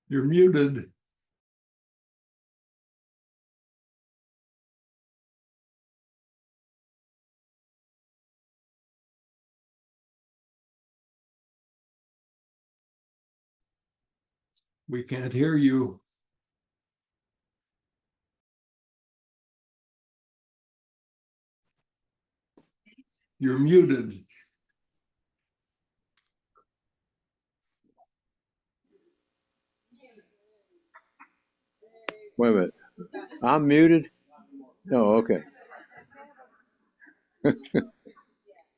You're muted. We can't hear you. You're muted. Wait a minute. I'm muted? Oh, okay. Can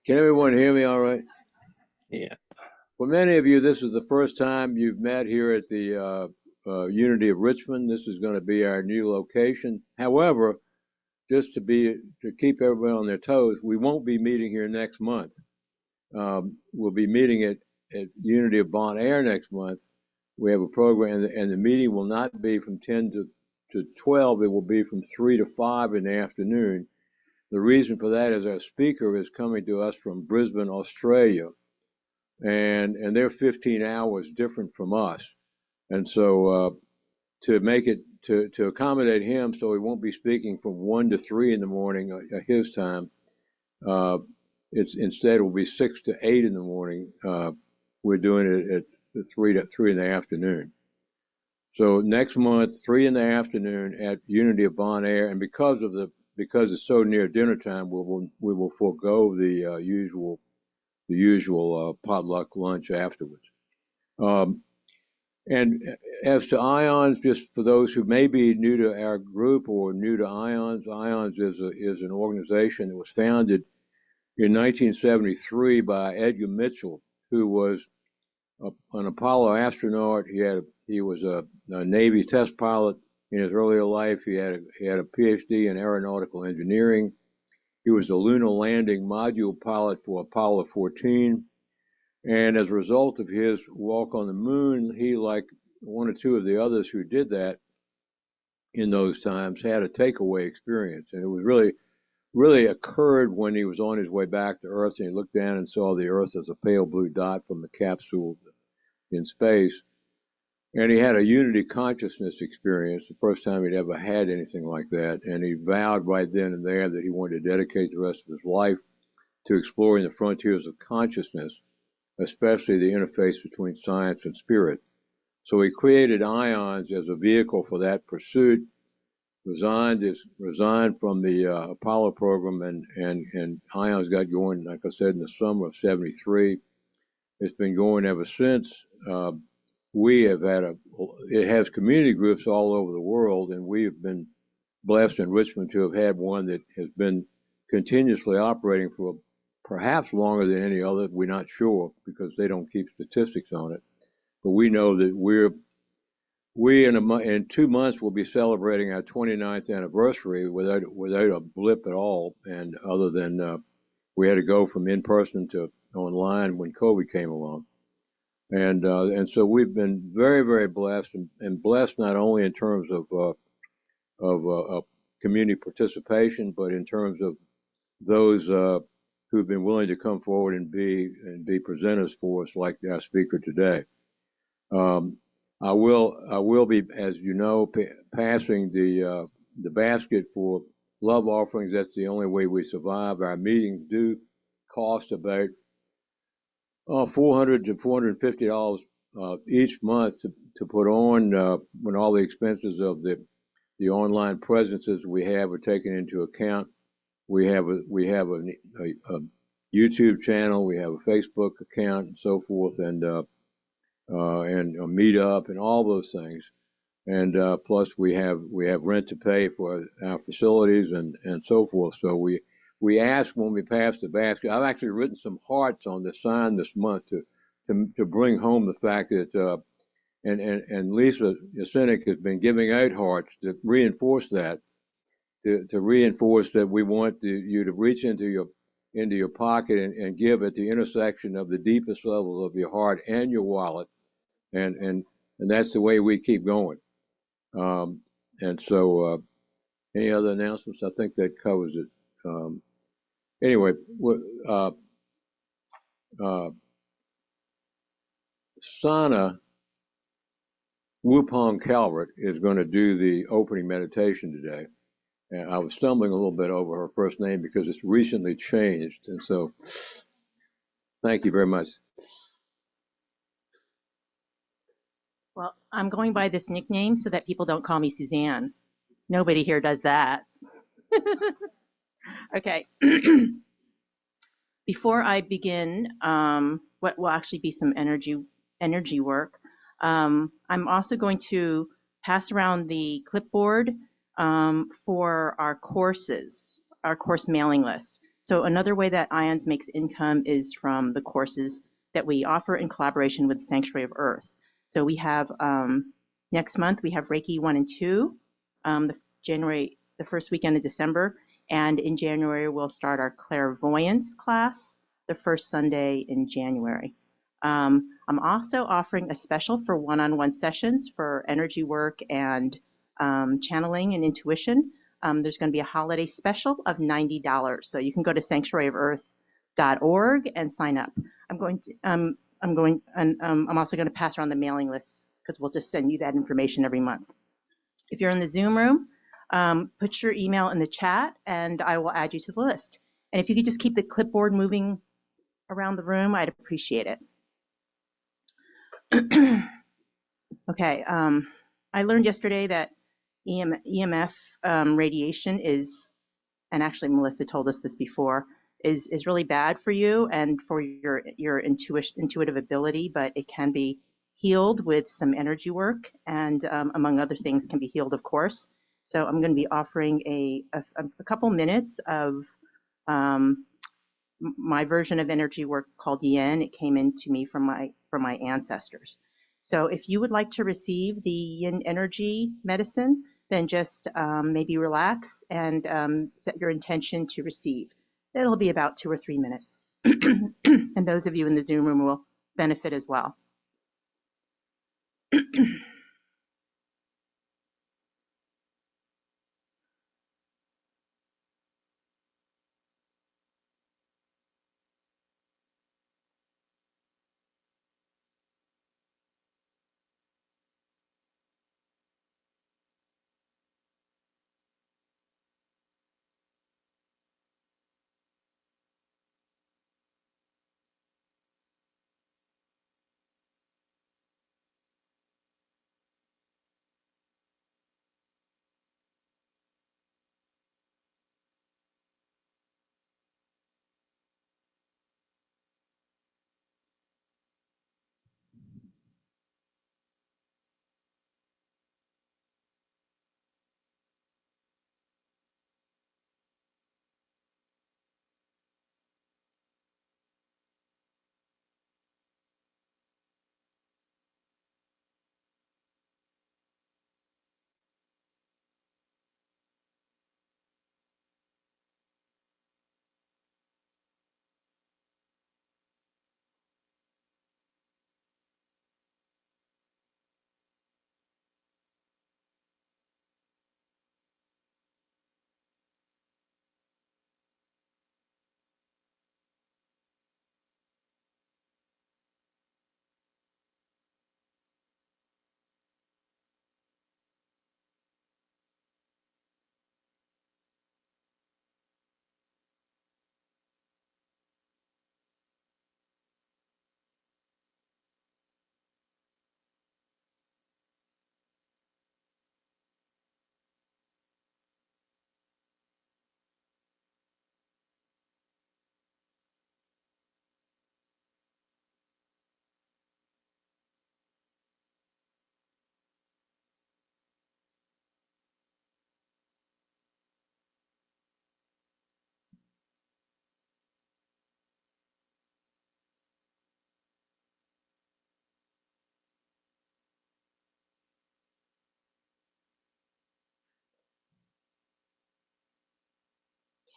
everyone hear me all right? Yeah. For many of you, this is the first time you've met here at the Unity of Richmond. This is going to be our new location. However, just to keep everyone on their toes, we won't be meeting here next month. We'll be meeting at Unity of Bon Air next month. We have a program, and the meeting will not be from 10 to 12. It will be from 3 to 5 in the afternoon. The reason for that is our speaker is coming to us from Brisbane, Australia, and they're 15 hours different from us. And so to make it, to accommodate him so he won't be speaking from 1 to 3 in the morning at his time, instead it will be 6 to 8 in the morning. We're doing it at 3 in the afternoon. So next month, 3 in the afternoon at Unity of Bon Air, and because it's so near dinner time, we will forego the usual potluck lunch afterwards. And as to IONS, just for those who may be new to our group or new to IONS, IONS is an organization that was founded in 1973 by Edgar Mitchell, who was an Apollo astronaut. He was a Navy test pilot in his earlier life. He had a PhD in aeronautical engineering. He was a lunar landing module pilot for Apollo 14. And as a result of his walk on the moon, he, like one or two of the others who did that in those times, had a takeaway experience. And it was really occurred when he was on his way back to Earth, and he looked down and saw the Earth as a pale blue dot from the capsule in space. And he had a unity consciousness experience, the first time he'd ever had anything like that. And he vowed right then and there that he wanted to dedicate the rest of his life to exploring the frontiers of consciousness, especially the interface between science and spirit. So he created IONS as a vehicle for that pursuit, resigned from the Apollo program, and IONS got going, like I said, in the summer of '73. It's been going ever since. It has community groups all over the world, and we have been blessed in Richmond to have had one that has been continuously operating for perhaps longer than any other. We're not sure because they don't keep statistics on it. But we know that in 2 months we'll be celebrating our 29th anniversary without a blip at all, and other than we had to go from in person to online when COVID came along. And so we've been very, very blessed, and blessed not only in terms of community participation, but in terms of those who've been willing to come forward and be presenters for us, like our speaker today. I will be, as you know, passing the basket for love offerings. That's the only way we survive. Our meetings do cost about $400 to $450 each month to put on when all the expenses of the online presences we have are taken into account. We have a YouTube channel, we have a Facebook account, and so forth, and a Meetup, and all those things. And plus we have rent to pay for our facilities and so forth. So we ask when we pass the basket. I've actually written some hearts on the sign this month to bring home the fact that and Lisa Yasenic has been giving out hearts to reinforce that, to reinforce that we want you to reach into your pocket and give at the intersection of the deepest levels of your heart and your wallet, and that's the way we keep going. And so, any other announcements? I think that covers it. Anyway, Sana Wupong Calvert is going to do the opening meditation today. And I was stumbling a little bit over her first name because it's recently changed. And so thank you very much. Well, I'm going by this nickname so that people don't call me Suzanne. Nobody here does that. Okay. Before I begin, what will actually be some energy work, I'm also going to pass around the clipboard for our courses, our course mailing list. So another way that IONS makes income is from the courses that we offer in collaboration with Sanctuary of Earth. So we have next month we have Reiki 1 and 2, the first weekend of December, and in January we'll start our clairvoyance class the first Sunday in January. I'm also offering a special for one-on-one sessions for energy work and channeling and intuition. There's going to be a holiday special of $90, so you can go to sanctuaryofearth.org and sign up. I'm also going to pass around the mailing list because we'll just send you that information every month. If you're in the Zoom room, put your email in the chat and I will add you to the list. And if you could just keep the clipboard moving around the room, I'd appreciate it. Okay, I learned yesterday that EMF radiation is, and actually Melissa told us this before, is really bad for you and for your intuitive ability, but it can be healed with some energy work and among other things can be healed, of course. So I'm going to be offering a couple minutes of my version of energy work called Yin. It came into me from my ancestors. So if you would like to receive the Yin energy medicine, then just maybe relax and set your intention to receive. It'll be about 2 or 3 minutes. And those of you in the Zoom room will benefit as well.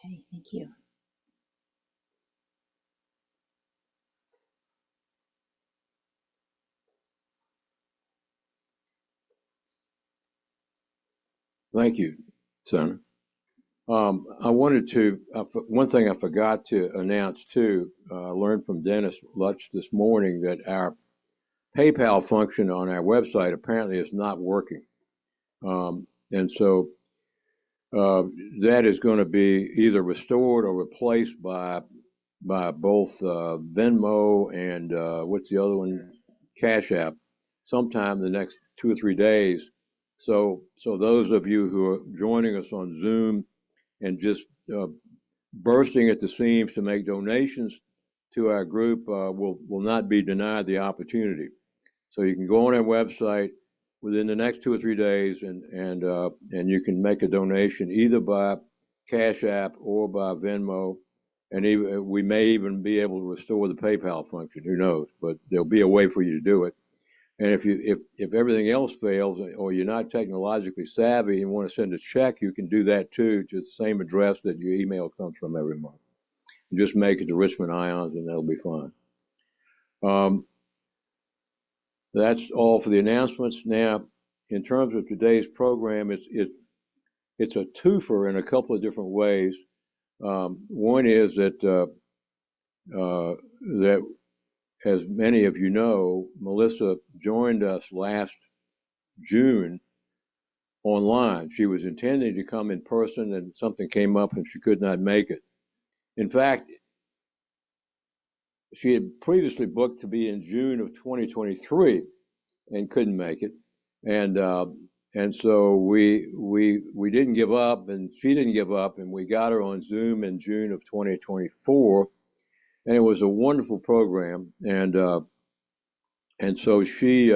Okay, thank you. Thank you, son. I wanted to, one thing I forgot to announce too, I learned from Dennis Lutz this morning that our PayPal function on our website apparently is not working. And so that is going to be either restored or replaced by both Venmo and what's the other one? Cash App, sometime in the next 2 or 3 days. So those of you who are joining us on Zoom and just bursting at the seams to make donations to our group will not be denied the opportunity. So you can go on our website within the next 2 or 3 days, and you can make a donation either by Cash App or by Venmo, and even, we may even be able to restore the PayPal function. Who knows? But there'll be a way for you to do it. And if everything else fails, or you're not technologically savvy and want to send a check, you can do that too, to the same address that your email comes from every month. You just make it to Richmond Ions, and that'll be fine. That's all for the announcements. Now, in terms of today's program, it's a twofer in a couple of different ways. One is that as many of you know, Melissa joined us last June online. She was intending to come in person, and something came up and she could not make it. In fact, she had previously booked to be in June of 2023 and couldn't make it. And so we didn't give up, and she didn't give up, and we got her on Zoom in June of 2024, and it was a wonderful program. And so she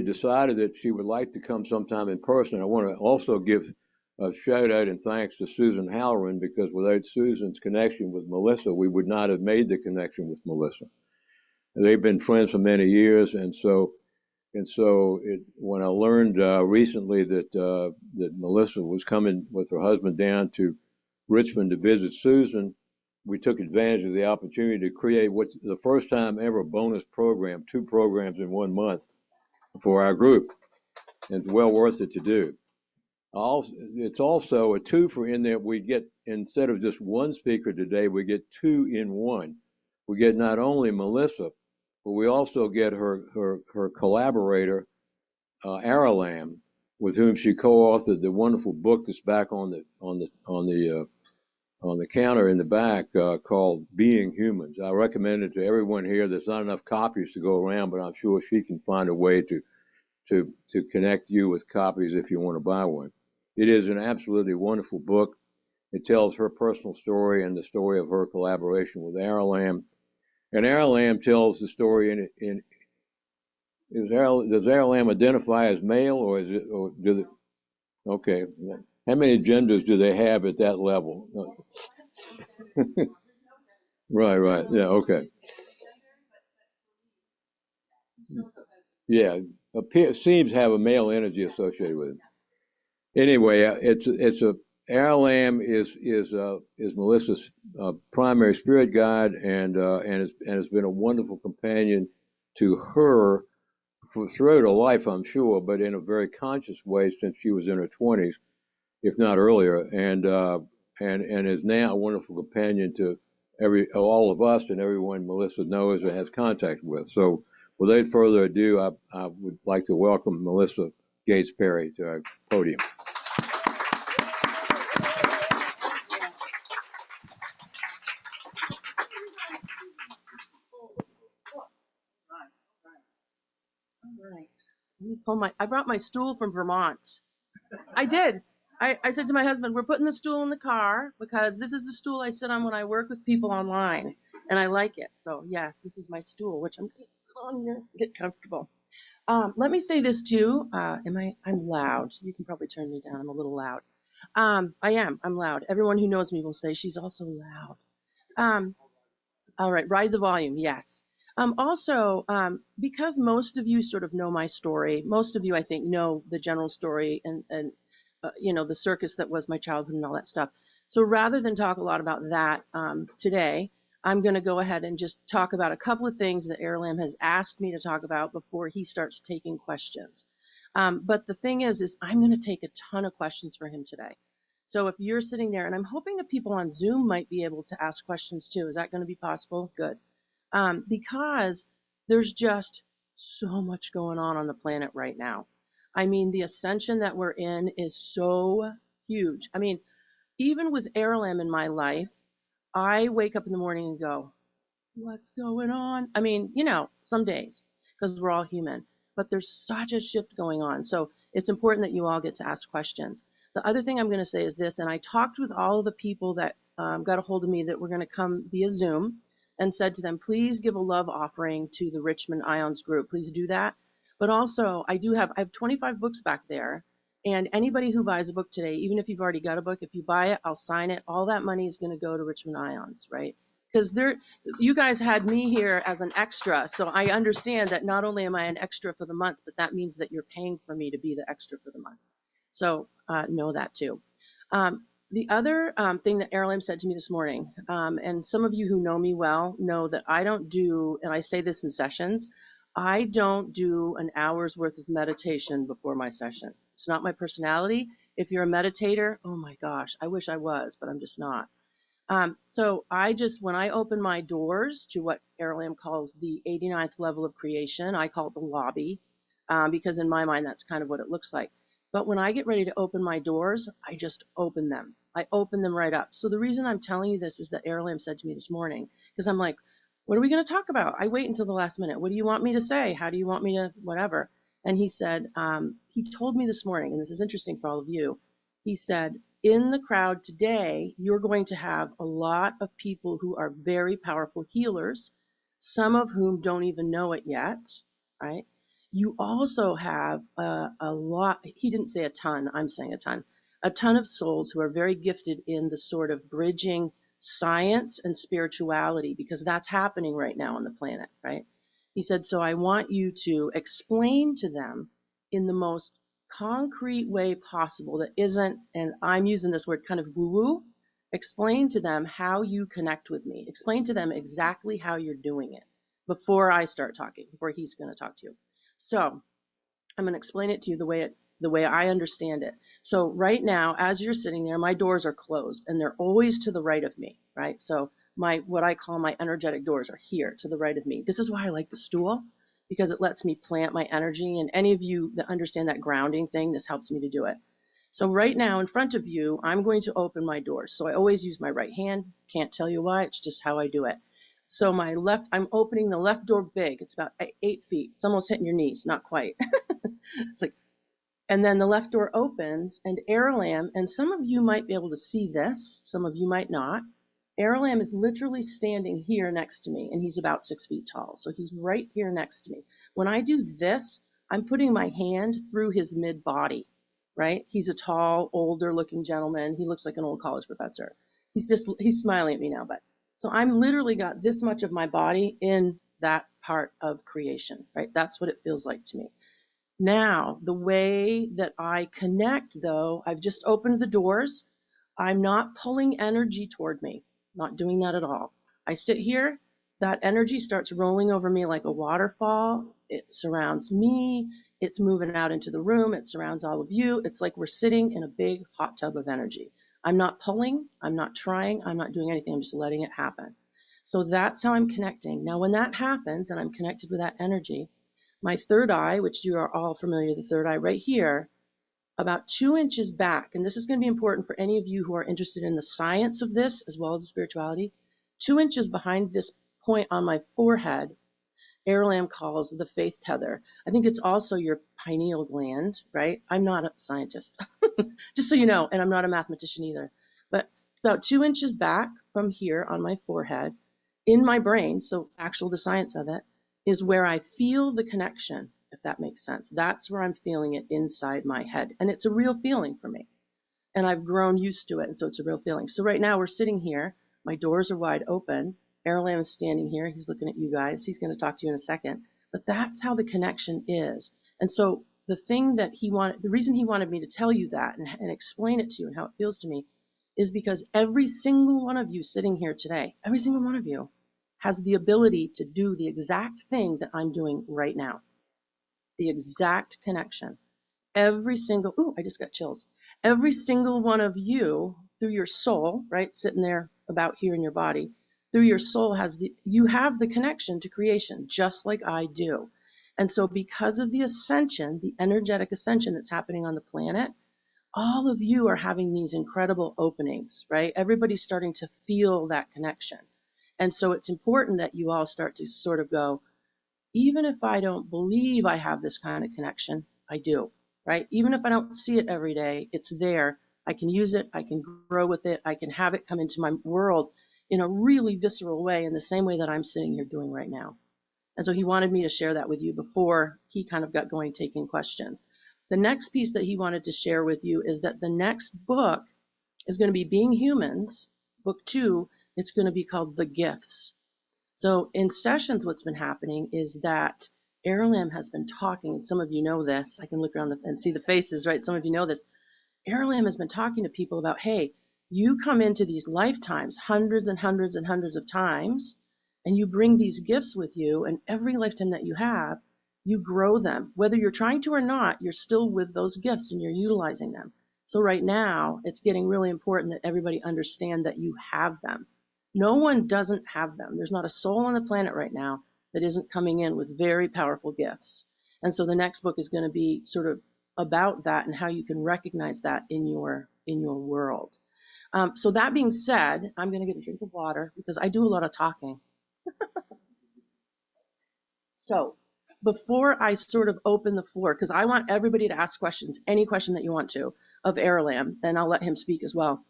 decided that she would like to come sometime in person. I want to also give a shout out and thanks to Susan Halloran, because without Susan's connection with Melissa, we would not have made the connection with Melissa. They've been friends for many years, and so when I learned recently that Melissa was coming with her husband down to Richmond to visit Susan, we took advantage of the opportunity to create what's the first time ever bonus program, 2 programs in 1 month for our group. And it's well worth it to do. It's also a twofer in that we get, instead of just 1 speaker today, we get 2 in 1. We get not only Melissa, but we also get her collaborator, Aralamb, with whom she co-authored the wonderful book that's back on the counter in the back, called Being Humans. I recommend it to everyone here. There's not enough copies to go around, but I'm sure she can find a way to connect you with copies if you want to buy one. It is an absolutely wonderful book. It tells her personal story and the story of her collaboration with Aralamb. And Aralamb tells the story does Aralamb identify as male, or is it, or do they, okay. How many genders do they have at that level? Right. Yeah, okay. Yeah, seems to have a male energy associated with it. Anyway, Aralamb is Melissa's primary spirit guide, and has been a wonderful companion to her throughout her life, I'm sure, but in a very conscious way since she was in her 20s, if not earlier, and is now a wonderful companion to all of us and everyone Melissa knows or has contact with. So, without further ado, I would like to welcome Melissa Gates Perry to our podium. All right. Let me pull I brought my stool from Vermont. I did. I said to my husband, we're putting the stool in the car because this is the stool I sit on when I work with people online, and I like it. So yes, this is my stool, which I'm going to sit on here, get comfortable. Let me say this too. I'm loud. You can probably turn me down. I'm a little loud. I'm loud. Everyone who knows me will say she's also loud. All right, ride the volume. Yes. Also, because most of you sort of know my story, most of you, I think, know the general story and the circus that was my childhood and all that stuff. So rather than talk a lot about that today, I'm going to go ahead and just talk about a couple of things that Aralamb has asked me to talk about before he starts taking questions. But the thing is I'm going to take a ton of questions for him today. So if you're sitting there, and I'm hoping that people on Zoom might be able to ask questions too. Is that going to be possible? Good. Because There's just so much going on the planet right now. I mean, the ascension that we're in is so huge. I mean, even with Aralamb in my life, I wake up in the morning and go, what's going on? I mean, some days, because we're all human, but there's such a shift going on. So it's important that you all get to ask questions. The other thing I'm going to say is this, and I talked with all of the people that got a hold of me that were going to come via Zoom and said to them, please give a love offering to the Richmond Ions group. Please do that. But also, I have 25 books back there. And anybody who buys a book today, even if you've already got a book, if you buy it, I'll sign it. All that money is going to go to Richmond Ions, right? Because you guys had me here as an extra. So I understand that not only am I an extra for the month, but that means that you're paying for me to be the extra for the month. So know that too. The other thing that Aralamb said to me this morning, and some of you who know me well know that I don't do, and I say this in sessions, I don't do an hour's worth of meditation before my session. It's not my personality. If you're a meditator, oh my gosh, I wish I was, but I'm just not. So when I open my doors to what Aralamb calls the 89th level of creation, I call it the lobby, because in my mind, that's kind of what it looks like. But when I get ready to open my doors, I just open them. I open them right up. So the reason I'm telling you this is that Aralamb said to me this morning, because I'm like, what are we going to talk about? I wait until the last minute. What do you want me to say? How do you want me to whatever? And he said, he told me this morning, and this is interesting for all of you, he said, in the crowd today, you're going to have a lot of people who are very powerful healers, some of whom don't even know it yet, right? You also have a lot, he didn't say a ton, I'm saying a ton of souls who are very gifted in the sort of bridging science and spirituality, because that's happening right now on the planet, right? He said, so I want you to explain to them in the most concrete way possible that isn't, and I'm using this word kind of woo-woo, explain to them how you connect with me. Explain to them exactly how you're doing it before I start talking, before he's going to talk to you. So I'm going to explain it to you the way I understand it. So right now, as you're sitting there, my doors are closed and they're always to the right of me, right? So what I call my energetic doors are here to the right of me. This is why I like the stool, because it lets me plant my energy. And any of you that understand that grounding thing, this helps me to do it. So right now in front of you, I'm going to open my doors. So I always use my right hand. Can't tell you why, it's just how I do it. So I'm opening the left door big. It's about 8 feet. It's almost hitting your knees, not quite. It's like, and then the left door opens and Aralamb, and some of you might be able to see this, some of you might not. Aralamb is literally standing here next to me, and he's about 6 feet tall. So he's right here next to me. When I do this, I'm putting my hand through his mid body, right? He's a tall, older looking gentleman. He looks like an old college professor. He's smiling at me now, but so I'm literally got this much of my body in that part of creation, right? That's what it feels like to me. Now, the way that I connect, though, I've just opened the doors. I'm not pulling energy toward me, not doing that at all. I sit here, that energy starts rolling over me like a waterfall. It surrounds me. It's moving out into the room. It surrounds all of you. It's like we're sitting in a big hot tub of energy. I'm not pulling. I'm not trying. I'm not doing anything. I'm just letting it happen. So that's how I'm connecting. Now, when that happens and I'm connected with that energy, my third eye, which you are all familiar with, the third eye right here, about 2 inches back, and this is going to be important for any of you who are interested in the science of this as well as the spirituality, 2 inches behind this point on my forehead, Aralamb calls the faith tether. I think it's also your pineal gland, right? I'm not a scientist, just so you know, and I'm not a mathematician either. But about 2 inches back from here on my forehead, in my brain, so the science of it, is where I feel the connection, if that makes sense. That's where I'm feeling it inside my head. And it's a real feeling for me. And I've grown used to it, and so it's a real feeling. So right now we're sitting here. My doors are wide open. Aralamb is standing here. He's looking at you guys. He's going to talk to you in a second. But that's how the connection is. And so the reason he wanted me to tell you that and explain it to you and how it feels to me is because every single one of you sitting here today, every single one of you, has the ability to do the exact thing that I'm doing right now. The exact connection. I just got chills. Every single one of you, through your soul, right, sitting there about here in your body, through your soul you have the connection to creation, just like I do. And so because of the ascension, the energetic ascension that's happening on the planet, all of you are having these incredible openings, right? Everybody's starting to feel that connection. And so it's important that you all start to sort of go, even if I don't believe I have this kind of connection, I do, right? Even if I don't see it every day, it's there. I can use it. I can grow with it. I can have it come into my world in a really visceral way, in the same way that I'm sitting here doing right now. And so he wanted me to share that with you before he kind of got going taking questions. The next piece that he wanted to share with you is that the next book is going to be Being Humans, book 2. It's going to be called The Gifts. So in sessions, what's been happening is that Aralamb has been talking, and some of you know this. I can look around and see the faces, right? Some of you know this. Aralamb has been talking to people about, hey, you come into these lifetimes hundreds and hundreds and hundreds of times, and you bring these gifts with you, and every lifetime that you have, you grow them. Whether you're trying to or not, you're still with those gifts and you're utilizing them. So right now, it's getting really important that everybody understand that you have them. No one doesn't have them. There's not a soul on the planet right now that isn't coming in with very powerful gifts. And so the next book is going to be sort of about that and how you can recognize that in your world. So that being said, I'm going to get a drink of water because I do a lot of talking. So before I sort of open the floor, because I want everybody to ask questions, any question that you want to, of Aralamb, and I'll let him speak as well.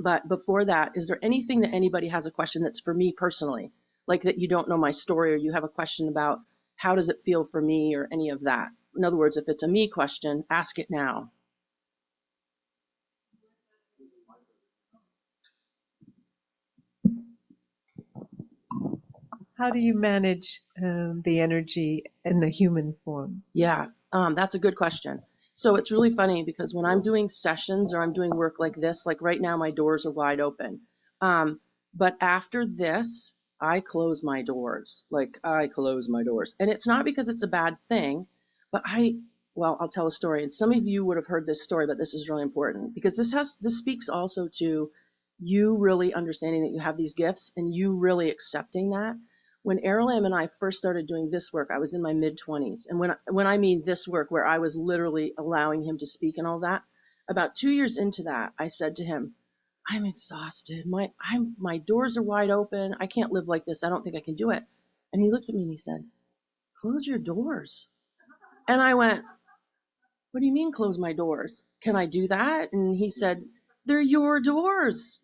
But before that, is there anything that anybody has a question that's for me personally, like that you don't know my story, or you have a question about how does it feel for me, or any of that? In other words, if it's a me question, ask it now. How do you manage the energy in the human form? Yeah, that's a good question. So it's really funny because when I'm doing sessions or I'm doing work like this, like right now, my doors are wide open. But after this, I close my doors. Like I close my doors. And it's not because it's a bad thing, but I'll tell a story. And some of you would have heard this story, but this is really important because this speaks also to you really understanding that you have these gifts and you really accepting that. When Aralamb and I first started doing this work, I was in my mid-20s. And when I mean this work, where I was literally allowing him to speak and all that, about 2 years into that, I said to him, I'm exhausted. My doors are wide open. I can't live like this. I don't think I can do it. And he looked at me and he said, close your doors. And I went, what do you mean close my doors? Can I do that? And he said, they're your doors.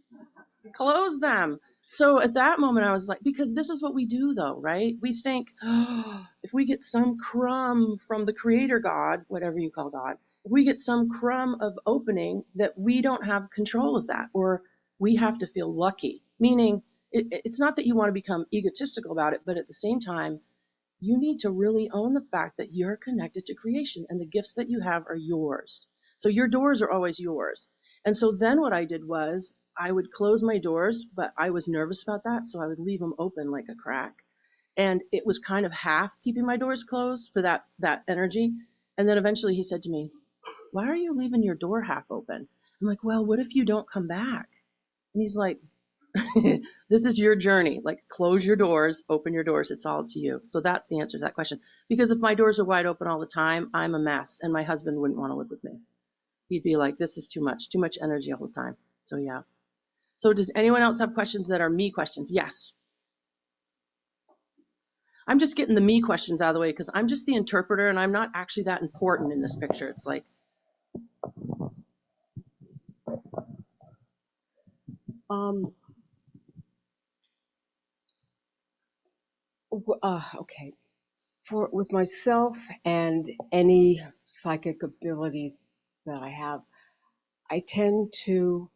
Close them. So at that moment, I was like, because this is what we do though, right? We think, oh, if we get some crumb from the creator God, whatever you call God, if we get some crumb of opening, that we don't have control of that, or we have to feel lucky. Meaning, it's not that you want to become egotistical about it, but at the same time, you need to really own the fact that you're connected to creation and the gifts that you have are yours. So your doors are always yours. And so then what I did was I would close my doors, but I was nervous about that. So I would leave them open like a crack. And it was kind of half keeping my doors closed for that energy. And then eventually he said to me, why are you leaving your door half open? I'm like, well, what if you don't come back? And he's like, this is your journey. Like, close your doors, open your doors. It's all to you. So that's the answer to that question. Because if my doors are wide open all the time, I'm a mess. And my husband wouldn't want to live with me. He'd be like, this is too much energy all the time. So yeah. So does anyone else have questions that are me questions? Yes. I'm just getting the me questions out of the way because I'm just the interpreter and I'm not actually that important in this picture. It's like, okay. With myself and any psychic abilities that I have, I tend to,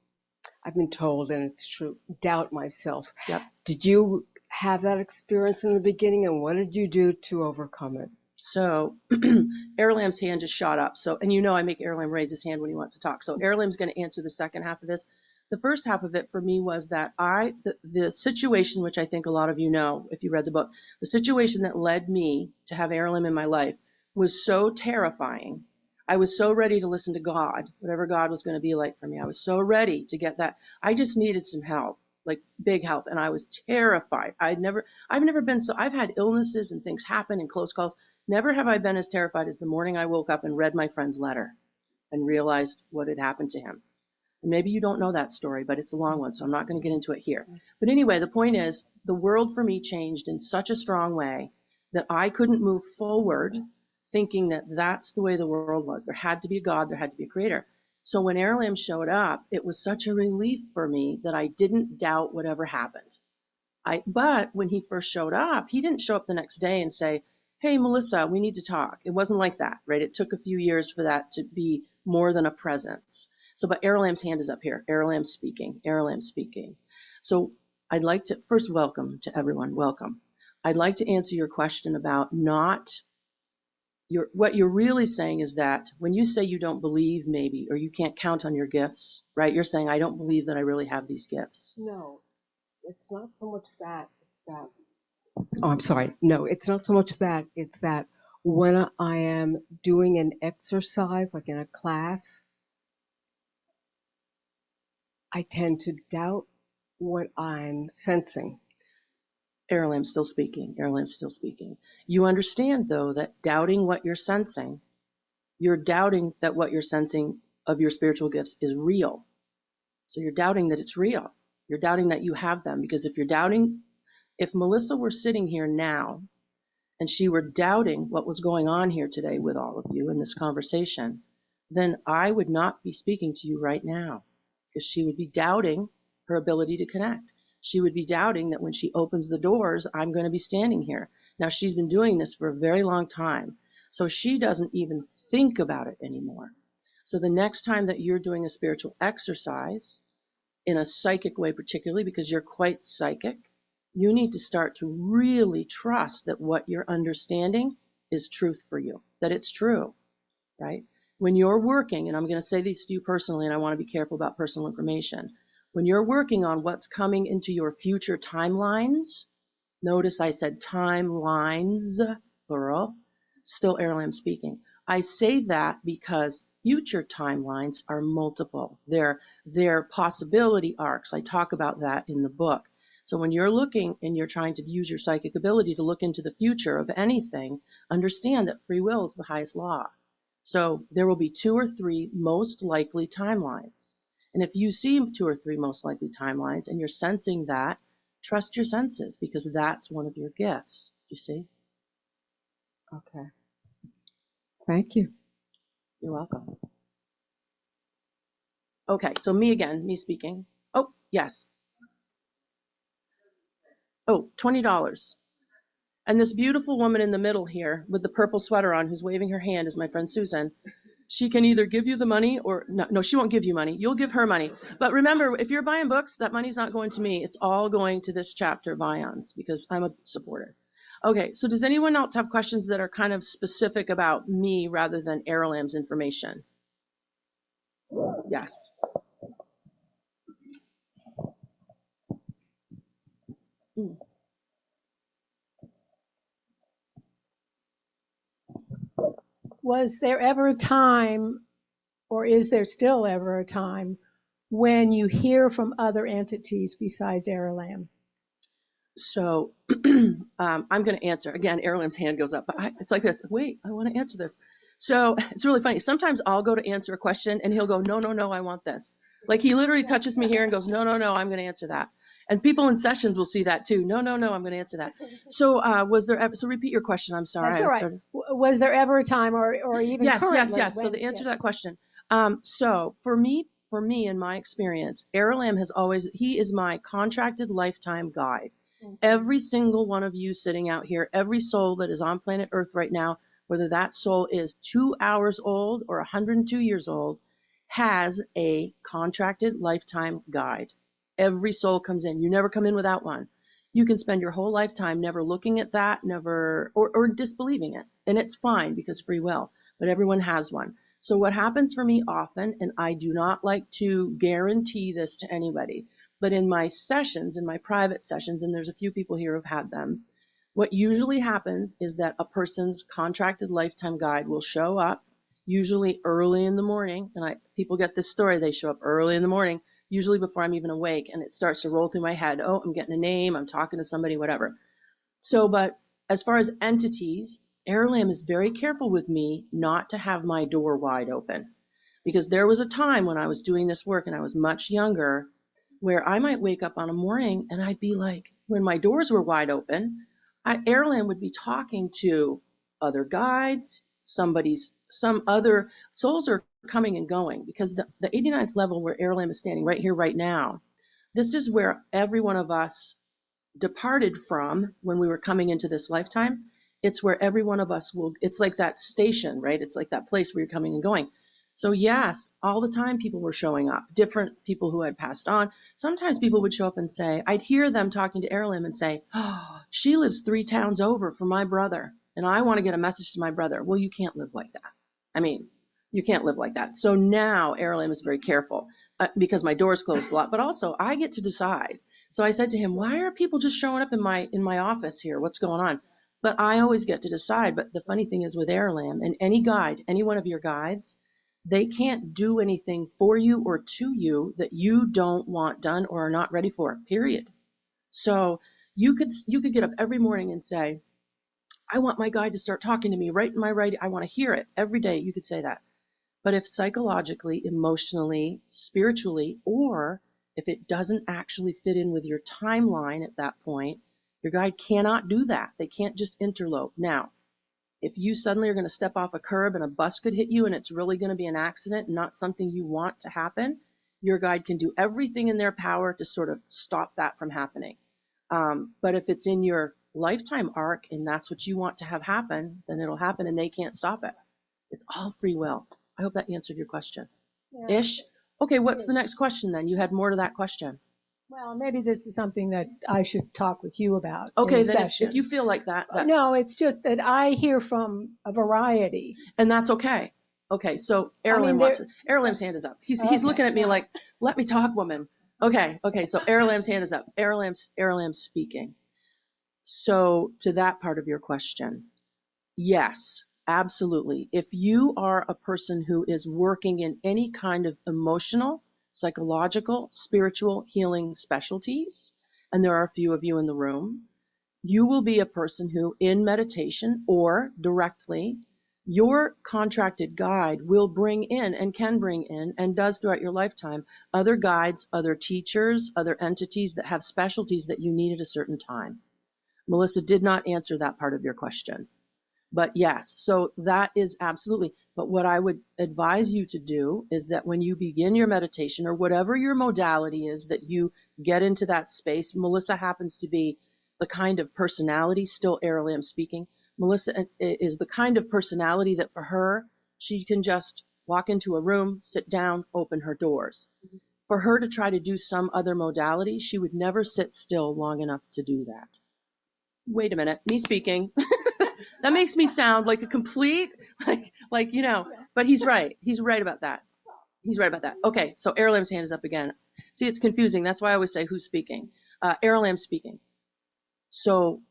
I've been told, and it's true, doubt myself. Yep. Did you have that experience in the beginning, and what did you do to overcome it? So Aralamb's hand just shot up. So, and I make Aralamb raise his hand when he wants to talk. So Aralamb's going to answer the second half of this. The first half of it for me was that the situation, which I think a lot of you know, if you read the book, the situation that led me to have Aralamb in my life was so terrifying. I was so ready to listen to God, whatever God was going to be like for me. I was so ready to get that. I just needed some help. like big help. And I was terrified. I've never been so, I've had illnesses and things happen and close calls. Never have I been as terrified as the morning I woke up and read my friend's letter and realized what had happened to him. And maybe you don't know that story, but it's a long one, so I'm not going to get into it here. But anyway, the point is, the world for me changed in such a strong way that I couldn't move forward thinking that that's the way the world was. There had to be a God, there had to be a creator. So when Aralamb showed up, it was such a relief for me that I didn't doubt whatever happened. But when he first showed up, he didn't show up the next day and say, hey, Melissa, we need to talk. It wasn't like that, right? It took a few years for that to be more than a presence. So, but Aralamb's hand is up here. Aralamb speaking, Aralamb speaking. So I'd like to, first, welcome to everyone, welcome. I'd like to answer your question about what you're really saying is that when you say you don't believe maybe, or you can't count on your gifts, right? You're saying, I don't believe that I really have these gifts. No, it's not so much that, it's that. Oh, I'm sorry. No, it's not so much that, it's that when I am doing an exercise, like in a class, I tend to doubt what I'm sensing. Aralamb's still speaking. Aralamb's still speaking. You understand, though, that doubting what you're sensing, you're doubting that what you're sensing of your spiritual gifts is real. So you're doubting that it's real. You're doubting that you have them. Because if you're doubting, if Melissa were sitting here now and she were doubting what was going on here today with all of you in this conversation, then I would not be speaking to you right now, because she would be doubting her ability to connect. She would be doubting that when she opens the doors, I'm going to be standing here. Now, she's been doing this for a very long time, so she doesn't even think about it anymore. So the next time that you're doing a spiritual exercise, in a psychic way particularly, because you're quite psychic, you need to start to really trust that what you're understanding is truth for you, that it's true, right? When you're working, and I'm going to say this to you personally, and I want to be careful about personal information. When you're working on what's coming into your future timelines, notice I said timelines, plural, still Aralamb speaking. I say that because future timelines are multiple. They're possibility arcs. I talk about that in the book. So when you're looking and you're trying to use your psychic ability to look into the future of anything, understand that free will is the highest law. So there will be 2 or 3 most likely timelines. And if you see 2 or 3 most likely timelines and you're sensing that, trust your senses, because that's one of your gifts. You see? Okay. Thank you. You're welcome. Okay, so me again, me speaking. Oh, yes. Oh, $20. And this beautiful woman in the middle here with the purple sweater on, who's waving her hand, is my friend Susan. She can either give you the money or no, she won't give you money. You'll give her money. But remember, if you're buying books, that money's not going to me. It's all going to this chapter, Vions, because I'm a supporter. Okay, so does anyone else have questions that are kind of specific about me rather than Aralamb's information? Yes. Was there ever a time, or is there still ever a time, when you hear from other entities besides Aralamb? So I'm going to answer. Again, Aralamb's hand goes up, but it's like this. Wait, I want to answer this. So it's really funny. Sometimes I'll go to answer a question and he'll go, no, no, no, I want this. Like he literally touches me here and goes, no, no, no, I'm going to answer that. And people in sessions will see that too. No, no, no, I'm going to answer that. So was there ever, so repeat your question. I'm sorry. That's all right. Was there ever a time, or even yes, currently? Yes. So the answer to that question. So for me, in my experience, Aralamb has always, he is my contracted lifetime guide. Every single one of you sitting out here, every soul that is on planet Earth right now, whether that soul is 2 hours old or 102 years old, has a contracted lifetime guide. Every soul comes in. You never come in without one. You can spend your whole lifetime never looking at that, or disbelieving it. And it's fine because free will, but everyone has one. So what happens for me often, and I do not like to guarantee this to anybody, but in my sessions, in my private sessions, and there's a few people here who've had them, what usually happens is that a person's contracted lifetime guide will show up, usually early in the morning, and people get this story, they show up early in the morning, usually before I'm even awake, and it starts to roll through my head. Oh, I'm getting a name, I'm talking to somebody, whatever. So, but as far as entities, Aralamb is very careful with me not to have my door wide open. Because there was a time when I was doing this work and I was much younger where I might wake up on a morning and I'd be like, when my doors were wide open, Aralamb would be talking to other guides, some other souls are coming and going, because the 89th level where Aralamb is standing right here, right now, this is where every one of us departed from when we were coming into this lifetime. It's where every one of us it's like that station, right? It's like that place where you're coming and going. So yes, all the time people were showing up, different people who had passed on. Sometimes people would show up and say, I'd hear them talking to Aralamb and say, oh, she lives 3 towns over from my brother, and I want to get a message to my brother. Well, you can't live like that. I mean, you can't live like that. So now Aralamb is very careful because my door's closed a lot, but also I get to decide. So I said to him, why are people just showing up in my office here? What's going on? But I always get to decide. But the funny thing is with Aralamb and any guide, any one of your guides, they can't do anything for you or to you that you don't want done or are not ready for, period. So you could get up every morning and say, I want my guide to start talking to me right in my right. I want to hear it every day. You could say that. But if psychologically, emotionally, spiritually, or if it doesn't actually fit in with your timeline at that point, your guide cannot do that. They can't just interlope. Now, if you suddenly are going to step off a curb and a bus could hit you and it's really going to be an accident and not something you want to happen, your guide can do everything in their power to sort of stop that from happening. But if it's in your lifetime arc and that's what you want to have happen, then it'll happen and they can't stop it. It's all free will. I hope that answered your question. Yeah. Ish? Okay, what's the next question then? You had more to that question. Well, maybe this is something that I should talk with you about. Okay, in a then session. if you feel like that, that's... No, it's just that I hear from a variety. And that's okay. Okay, so Aralamb's hand is up. He's Okay. looking at me like, let me talk, woman. Okay, so Aralamb's hand is up. Aralamb's speaking. So to that part of your question, yes, absolutely. If you are a person who is working in any kind of emotional, psychological, spiritual healing specialties, and there are a few of you in the room, you will be a person who, in meditation or directly, your contracted guide will bring in and can bring in and does throughout your lifetime other guides, other teachers, other entities that have specialties that you need at a certain time. Melissa did not answer that part of your question. But yes, so that is absolutely. But what I would advise you to do is that when you begin your meditation or whatever your modality is that you get into that space, Melissa happens to be the kind of personality, still Aralamb speaking, Melissa is the kind of personality that for her, she can just walk into a room, sit down, open her doors. For her to try to do some other modality, she would never sit still long enough to do that. Wait a minute, me speaking. That makes me sound like a complete, like, you know, but he's right. He's right about that. He's right about that. Okay, so Aralamb's hand is up again. See, it's confusing. That's why I always say who's speaking. Aralamb speaking. So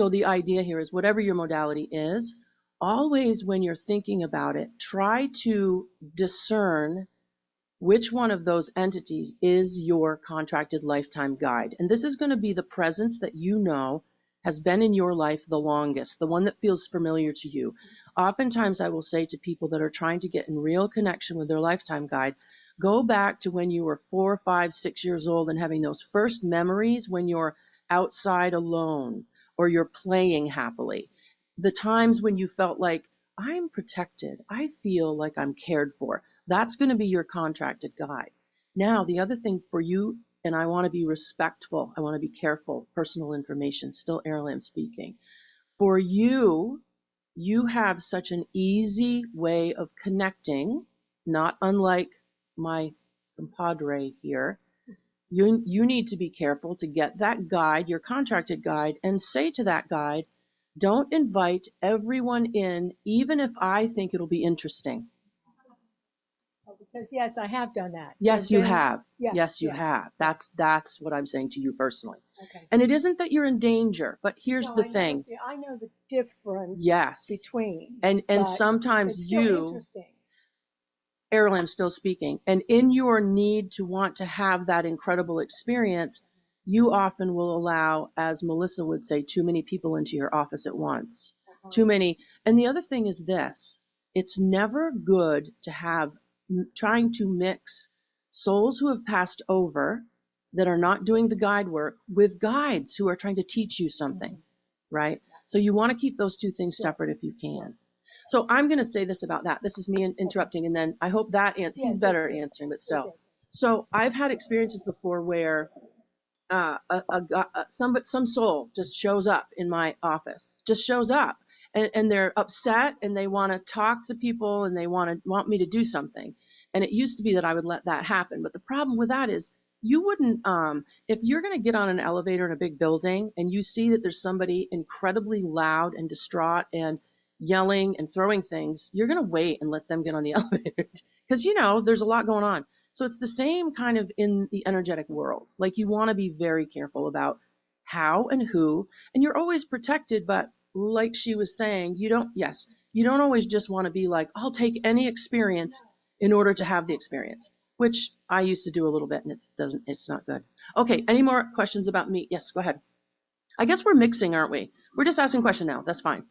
the idea here is whatever your modality is, always when you're thinking about it, try to discern which one of those entities is your contracted lifetime guide. And this is going to be the presence that you know has been in your life the longest, the one that feels familiar to you. Oftentimes I will say to people that are trying to get in real connection with their lifetime guide, go back to when you were 4, 5, 6 years old and having those first memories when you're outside alone or you're playing happily. The times when you felt like, I'm protected, I feel like I'm cared for. That's going to be your contracted guide. Now, the other thing for you, and I want to be respectful, I want to be careful, personal information, still Aralamb speaking. For you, you have such an easy way of connecting, not unlike my compadre here. You need to be careful to get that guide, your contracted guide, and say to that guide, don't invite everyone in, even if I think it'll be interesting. Because yes, I have done that. Yes, you have. Yeah, Yes, you yeah. have. That's what I'm saying to you personally. Okay. And it isn't that you're in danger, but here's the thing. I know the difference Yes. between. And but sometimes it's still interesting. Aralamb still speaking. And in your need to want to have that incredible experience, you often will allow, as Melissa would say, too many people into your office at once. Too many. And the other thing is this, it's never good to have trying to mix souls who have passed over that are not doing the guide work with guides who are trying to teach you something, right? So you want to keep those two things separate if you can. So I'm going to say this about that. This is me interrupting, and then I hope that he's better answering, but still. So I've had experiences before where some soul just shows up in my office, just shows up, and they're upset and they want to talk to people and they want me to do something. And it used to be that I would let that happen, but the problem with that is you wouldn't, if you're going to get on an elevator in a big building and you see that there's somebody incredibly loud and distraught and yelling and throwing things, you're going to wait and let them get on the elevator because, there's a lot going on. So it's the same kind of in the energetic world. Like you want to be very careful about how and who, and you're always protected. But like she was saying, you don't always just want to be like, I'll take any experience in order to have the experience, which I used to do a little bit, and it's not good. Okay. Any more questions about me? Yes, go ahead. I guess we're mixing, aren't we? We're just asking a question now. That's fine.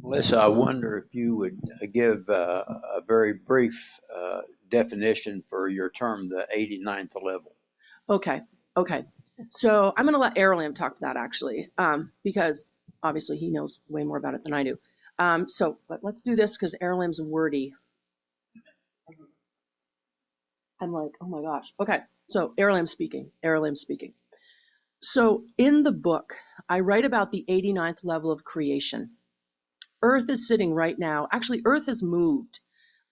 Melissa, I wonder if you would give a very brief definition for your term, the 89th level. Okay. So I'm going to let Aralamb talk to that actually, because obviously he knows way more about it than I do. So let's do this because Aralamb's wordy. I'm like, oh my gosh. Okay. So Aralamb speaking. So in the book, I write about the 89th level of creation. Earth is sitting right now. Actually, Earth has moved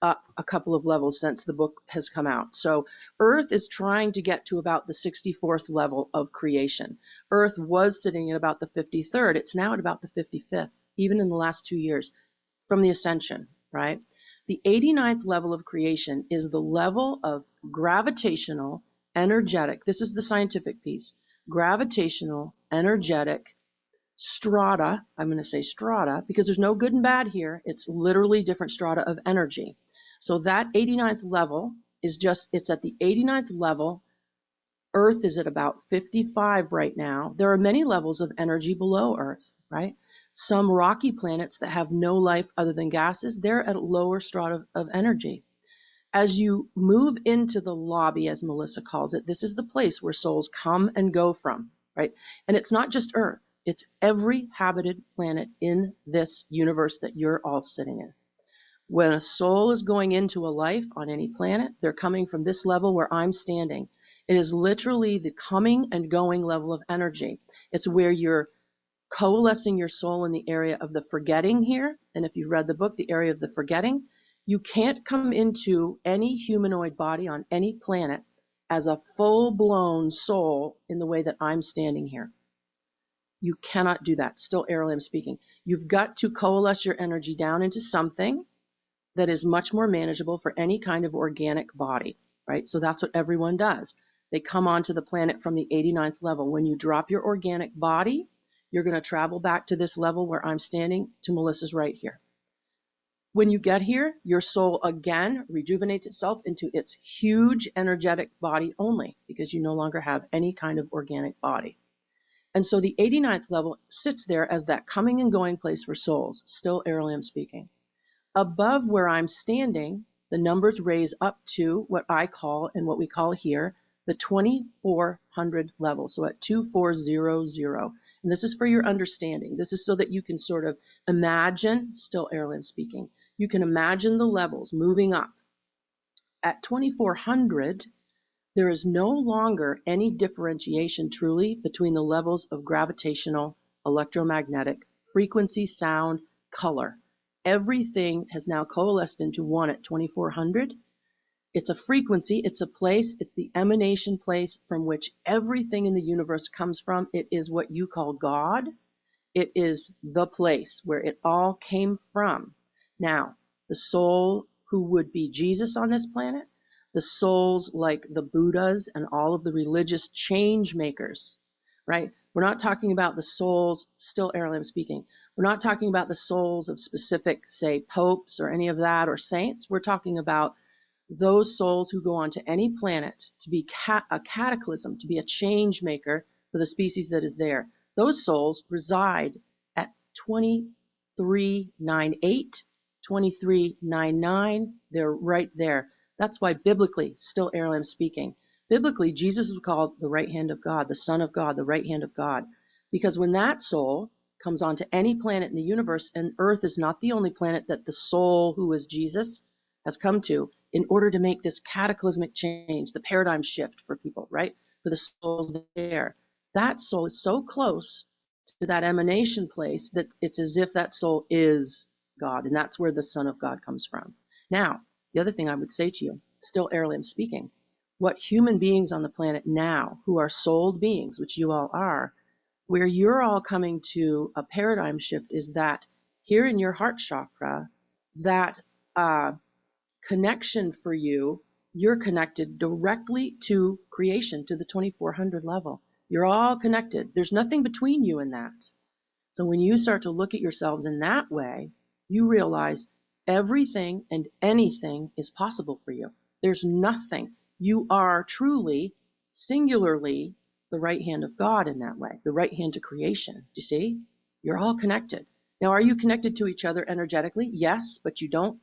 up a couple of levels since the book has come out. So Earth is trying to get to about the 64th level of creation. Earth was sitting at about the 53rd. It's now at about the 55th, even in the last 2 years from the ascension, right? The 89th level of creation is the level of gravitational, energetic, this is the scientific piece, gravitational, energetic, strata, I'm going to say strata, because there's no good and bad here. It's literally different strata of energy. So that 89th level is it's at the 89th level. Earth is at about 55 right now. There are many levels of energy below Earth, right? Some rocky planets that have no life other than gases, they're at a lower strata of energy. As you move into the lobby, as Melissa calls it, this is the place where souls come and go from, right? And it's not just Earth. It's every habited planet in this universe that you're all sitting in. When a soul is going into a life on any planet, they're coming from this level where I'm standing. It is literally the coming and going level of energy. It's where you're coalescing your soul in the area of the forgetting here. And if you've read the book, the area of the forgetting, you can't come into any humanoid body on any planet as a full-blown soul in the way that I'm standing here. You cannot do that. Still Aralamb speaking. You've got to coalesce your energy down into something that is much more manageable for any kind of organic body, right? So that's what everyone does. They come onto the planet from the 89th level. When you drop your organic body, you're going to travel back to this level where I'm standing to Melissa's right here. When you get here, your soul again rejuvenates itself into its huge energetic body only because you no longer have any kind of organic body. And so the 89th level sits there as that coming and going place for souls, still Aralamb speaking. Above where I'm standing, the numbers raise up to what I call, and what we call here, the 2400 level. So at 2400. And this is for your understanding. This is so that you can sort of imagine, still Aralamb speaking, you can imagine the levels moving up. At 2400, there is no longer any differentiation truly between the levels of gravitational, electromagnetic, frequency, sound, color. Everything has now coalesced into one at 2400. It's a frequency, it's a place, it's the emanation place from which everything in the universe comes from. It is what you call God. It is the place where it all came from. Now, the soul who would be Jesus on this planet, the souls like the Buddhas and all of the religious change makers, right? We're not talking about the souls, still Aralamb speaking, We're not talking about the souls of specific, say, popes or any of that, or saints. We're talking about those souls who go onto any planet to be a cataclysm, to be a change maker for the species that is there. Those souls reside at 2398, 2399. They're right there. That's why biblically, still Aralamb speaking, biblically, Jesus was called the right hand of God, the Son of God, the right hand of God. Because when that soul comes onto any planet in the universe, and Earth is not the only planet that the soul who is Jesus has come to, in order to make this cataclysmic change, the paradigm shift for people, right? For the souls there. That soul is so close to that emanation place that it's as if that soul is God, and that's where the Son of God comes from. Now, the other thing I would say to you, still Aralamb speaking, what human beings on the planet now, who are souled beings, which you all are, where you're all coming to a paradigm shift is that here in your heart chakra, that connection for you, you're connected directly to creation, to the 2400 level. You're all connected. There's nothing between you and that. So when you start to look at yourselves in that way, you realize everything and anything is possible for you. There's nothing. You are truly, singularly, the right hand of God in that way, the right hand to creation. Do you see? You're all connected. Now, are you connected to each other energetically? Yes, but you don't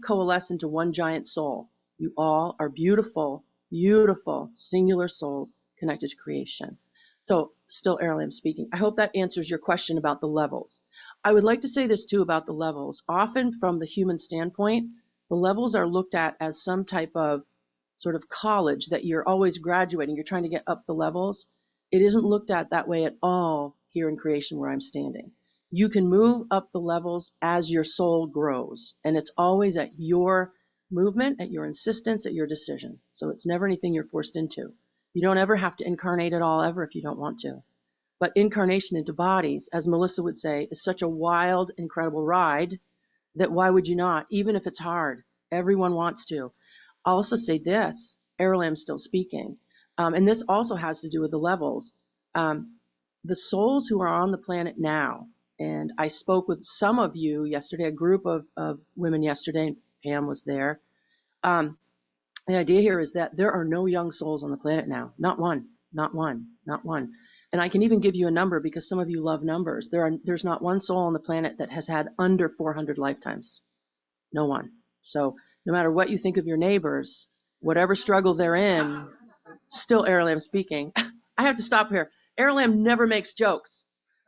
coalesce into one giant soul. You all are beautiful, beautiful, singular souls connected to creation. So, still Aralamb speaking. I hope that answers your question about the levels. I would like to say this too about the levels. Often from the human standpoint, the levels are looked at as some type of sort of college that you're always graduating. You're trying to get up the levels. It isn't looked at that way at all here in creation where I'm standing. You can move up the levels as your soul grows, and it's always at your movement, at your insistence, at your decision. So it's never anything you're forced into. You don't ever have to incarnate at all ever if you don't want to. But incarnation into bodies, as Melissa would say, is such a wild, incredible ride that why would you not? Even if it's hard, everyone wants to. I'll also say this, Aralamb still speaking, and this also has to do with the levels. The souls who are on the planet now, and I spoke with some of you yesterday, a group of women yesterday, Pam was there. The idea here is that there are no young souls on the planet now. Not one, not one, not one. And I can even give you a number because some of you love numbers. There's not one soul on the planet that has had under 400 lifetimes. No one. So no matter what you think of your neighbors, whatever struggle they're in, still Aralamb speaking. I have to stop here. Aralamb never makes jokes.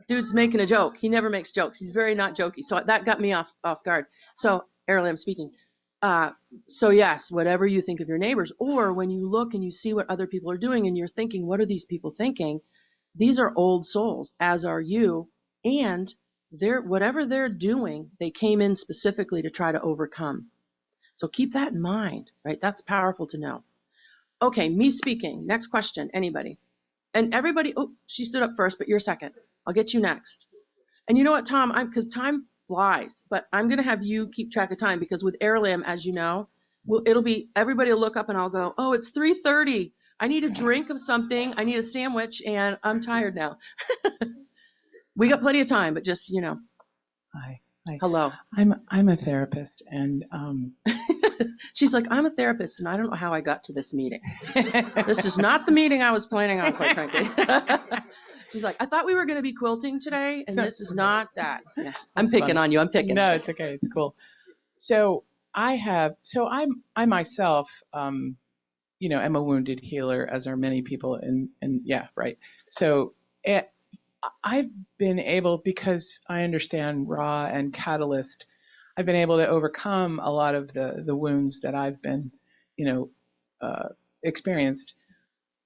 Dude's making a joke. He never makes jokes. He's very not jokey. So that got me off guard. So Aralamb speaking. So yes, whatever you think of your neighbors, or when you look and you see what other people are doing and you're thinking, what are these people thinking? These are old souls, as are you, and whatever they're doing, they came in specifically to try to overcome. So keep that in mind, right? That's powerful to know. Okay, me speaking. Next question, anybody? And everybody, oh, she stood up first, but you're second. I'll get you next. And you know what, Tom, because time flies, but I'm going to have you keep track of time because with Aralamb, as you know, it'll be, everybody will look up and I'll go, oh, it's 3:30. I need a drink of something. I need a sandwich and I'm tired now. We got plenty of time, but just, Hi. Hi. Hello. I'm a therapist, and she's like, I'm a therapist, and I don't know how I got to this meeting. This is not the meeting I was planning on, quite frankly. She's like, I thought we were going to be quilting today, and this is not that. Yeah, I'm picking funny. on you. I'm picking. No, it's okay. It's cool. So I myself, am a wounded healer, as are many people, and yeah, right. So I've been able, because I understand Ra and Catalyst, I've been able to overcome a lot of the wounds that I've been, experienced.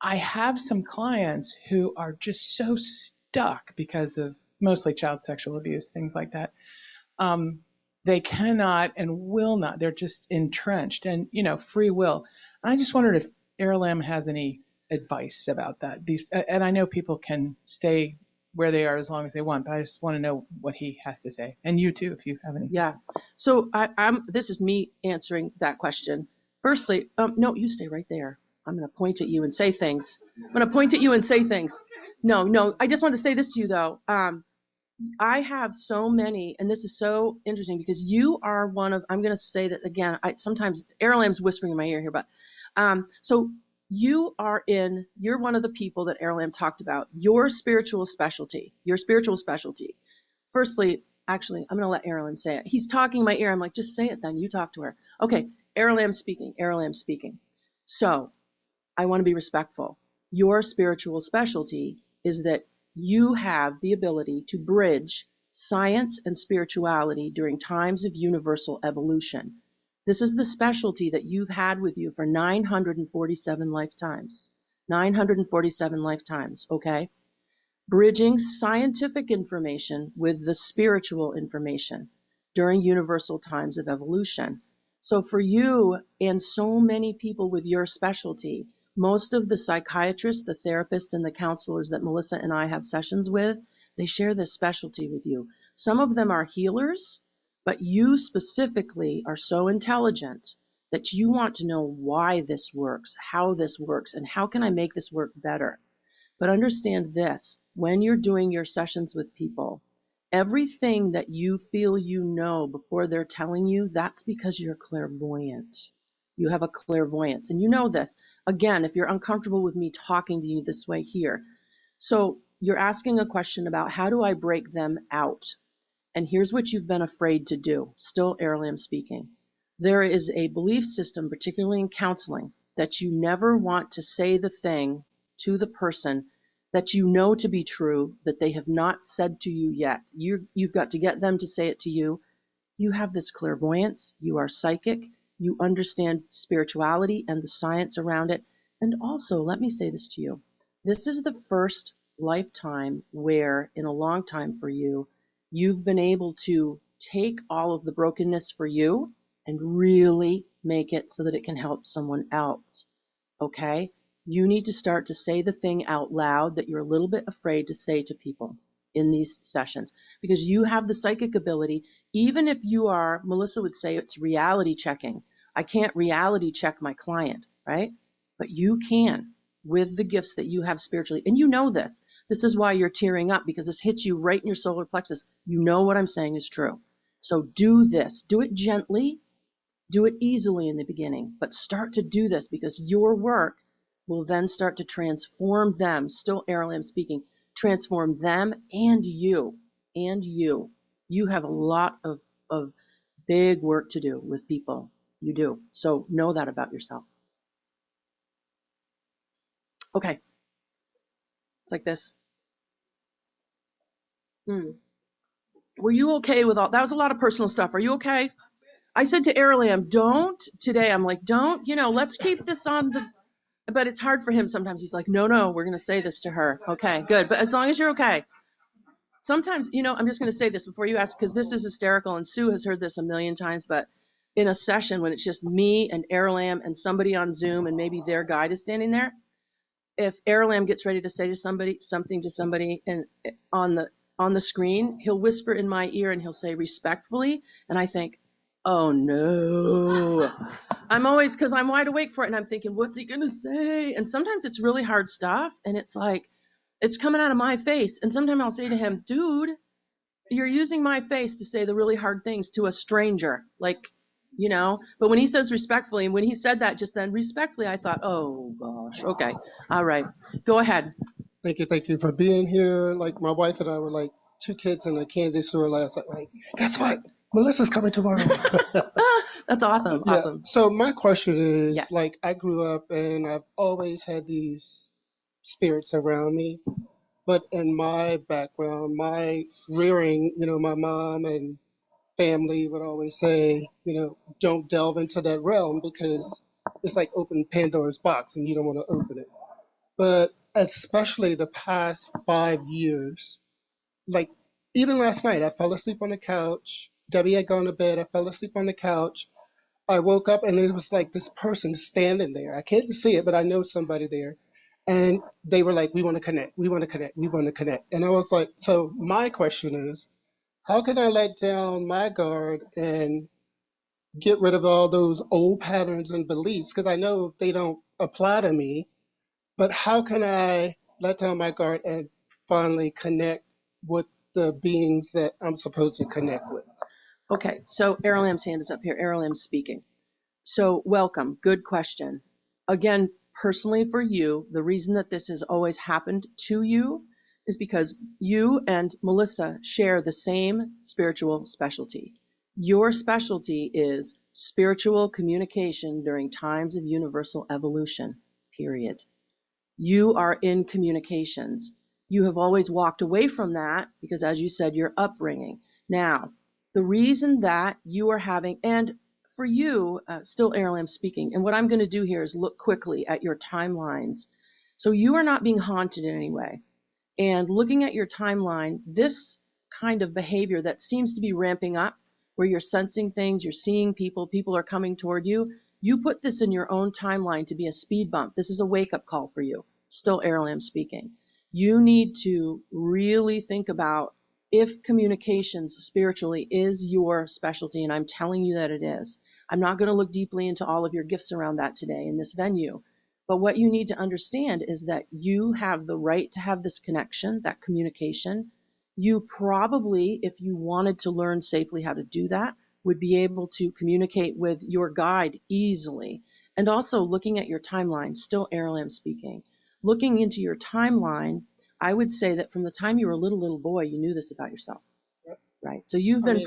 I have some clients who are just so stuck because of mostly child sexual abuse, things like that. They cannot and will not, they're just entrenched and, free will. And I just wondered if Aralamb has any advice about that. And I know people can stay where they are as long as they want, but I just want to know what he has to say. And you too, if you have any. Yeah. So this is me answering that question. Firstly, no, you stay right there. I'm going to point at you and say things. No, I just want to say this to you though. I have so many, and this is so interesting because you are one of, I'm going to say that again, sometimes Aralamb's whispering in my ear here, but so you're one of the people that Aralamb talked about, your spiritual specialty. Firstly, actually, I'm going to let Aralamb say it. He's talking in my ear. I'm like, just say it then. You talk to her. Okay, Aralamb speaking. So I want to be respectful. Your spiritual specialty is that you have the ability to bridge science and spirituality during times of universal evolution. This is the specialty that you've had with you for 947 lifetimes. 947 lifetimes, okay? Bridging scientific information with the spiritual information during universal times of evolution. So for you and so many people with your specialty, most of the psychiatrists, the therapists, and the counselors that Melissa and I have sessions with, they share this specialty with you. Some of them are healers, but you specifically are so intelligent that you want to know why this works, how this works, and how can I make this work better. But understand this, when you're doing your sessions with people, everything that you feel you know before they're telling you, that's because you're clairvoyant. You have a clairvoyance, and you know this. Again, if you're uncomfortable with me talking to you this way here. So you're asking a question about how do I break them out? And here's what you've been afraid to do. Still Aralamb speaking. There is a belief system, particularly in counseling, that you never want to say the thing to the person that you know to be true that they have not said to you yet. You've got to get them to say it to you. You have this clairvoyance. You are psychic. You understand spirituality and the science around it. And also, let me say this to you. This is the first lifetime where, in a long time for you, you've been able to take all of the brokenness for you and really make it so that it can help someone else. Okay? You need to start to say the thing out loud that you're a little bit afraid to say to people in these sessions, because you have the psychic ability. Even if you are, Melissa would say it's reality checking. I can't reality check my client, right? But you can with the gifts that you have spiritually. And you know this. This is why you're tearing up, because this hits you right in your solar plexus. You know what I'm saying is true. So do this. Do it gently. Do it easily in the beginning, but start to do this because your work will then start to transform them. Still Aralamb speaking, transform them and you. You have a lot of big work to do with people. You do. So know that about yourself. Okay. It's like this. Were you okay with all that? Was a lot of personal stuff. Are you okay? I said to Aralamb, don't, let's keep this on the, but it's hard for him sometimes. He's like, no, we're going to say this to her. Okay, good. But as long as you're okay. Sometimes, I'm just going to say this before you ask, because this is hysterical, and Sue has heard this a million times, but in a session when it's just me and Aralamb and somebody on Zoom and maybe their guide is standing there, if Aralamb gets ready to say something to somebody and on the screen, he'll whisper in my ear and he'll say respectfully, and I think, oh no. Because I'm wide awake for it, and I'm thinking, what's he gonna say? And sometimes it's really hard stuff, and it's like, it's coming out of my face. And sometimes I'll say to him, dude, you're using my face to say the really hard things to a stranger. But when he says respectfully, and when he said that just then, respectfully, I thought, oh gosh, okay, all right, go ahead. Thank you for being here. Like, my wife and I were like two kids in a candy store last night. Like, guess what? Melissa's coming tomorrow. That's awesome. Yeah. Awesome. So my question is, Yes. like, I grew up and I've always had these spirits around me. But in my background, my rearing, my mom and family would always say, don't delve into that realm because it's like open Pandora's box and you don't want to open it. But especially the past 5 years, like even last night, I fell asleep on the couch. Debbie had gone to bed. I fell asleep on the couch. I woke up and it was like this person standing there. I can't see it, but I know somebody there. And they were like, we want to connect. We want to connect. We want to connect. And I was like, so my question is, how can I let down my guard and get rid of all those old patterns and beliefs? Because I know they don't apply to me. But how can I let down my guard and finally connect with the beings that I'm supposed to connect with. Okay, so Airlam's hand is up here. Airlam's speaking. So welcome. Good question. Again, personally for you, the reason that this has always happened to you is because you and Melissa share the same spiritual specialty. Your specialty is spiritual communication during times of universal evolution, period. You are in communications. You have always walked away from that because, as you said, your upbringing. Now, the reason that you are having, and for you, still Aralamb speaking, and what I'm going to do here is look quickly at your timelines. So you are not being haunted in any way. And looking at your timeline, this kind of behavior that seems to be ramping up, where you're sensing things, you're seeing people, people are coming toward you, you put this in your own timeline to be a speed bump. This is a wake-up call for you. Still Aralamb speaking. You need to really think about if communications spiritually is your specialty, and I'm telling you that it is. I'm not going to look deeply into all of your gifts around that today in this venue. But what you need to understand is that you have the right to have this connection, that communication. You probably, if you wanted to learn safely how to do that, would be able to communicate with your guide easily. And also looking at your timeline, still Aralamb speaking. Looking into your timeline, I would say that from the time you were a little boy, you knew this about yourself, right? So you've been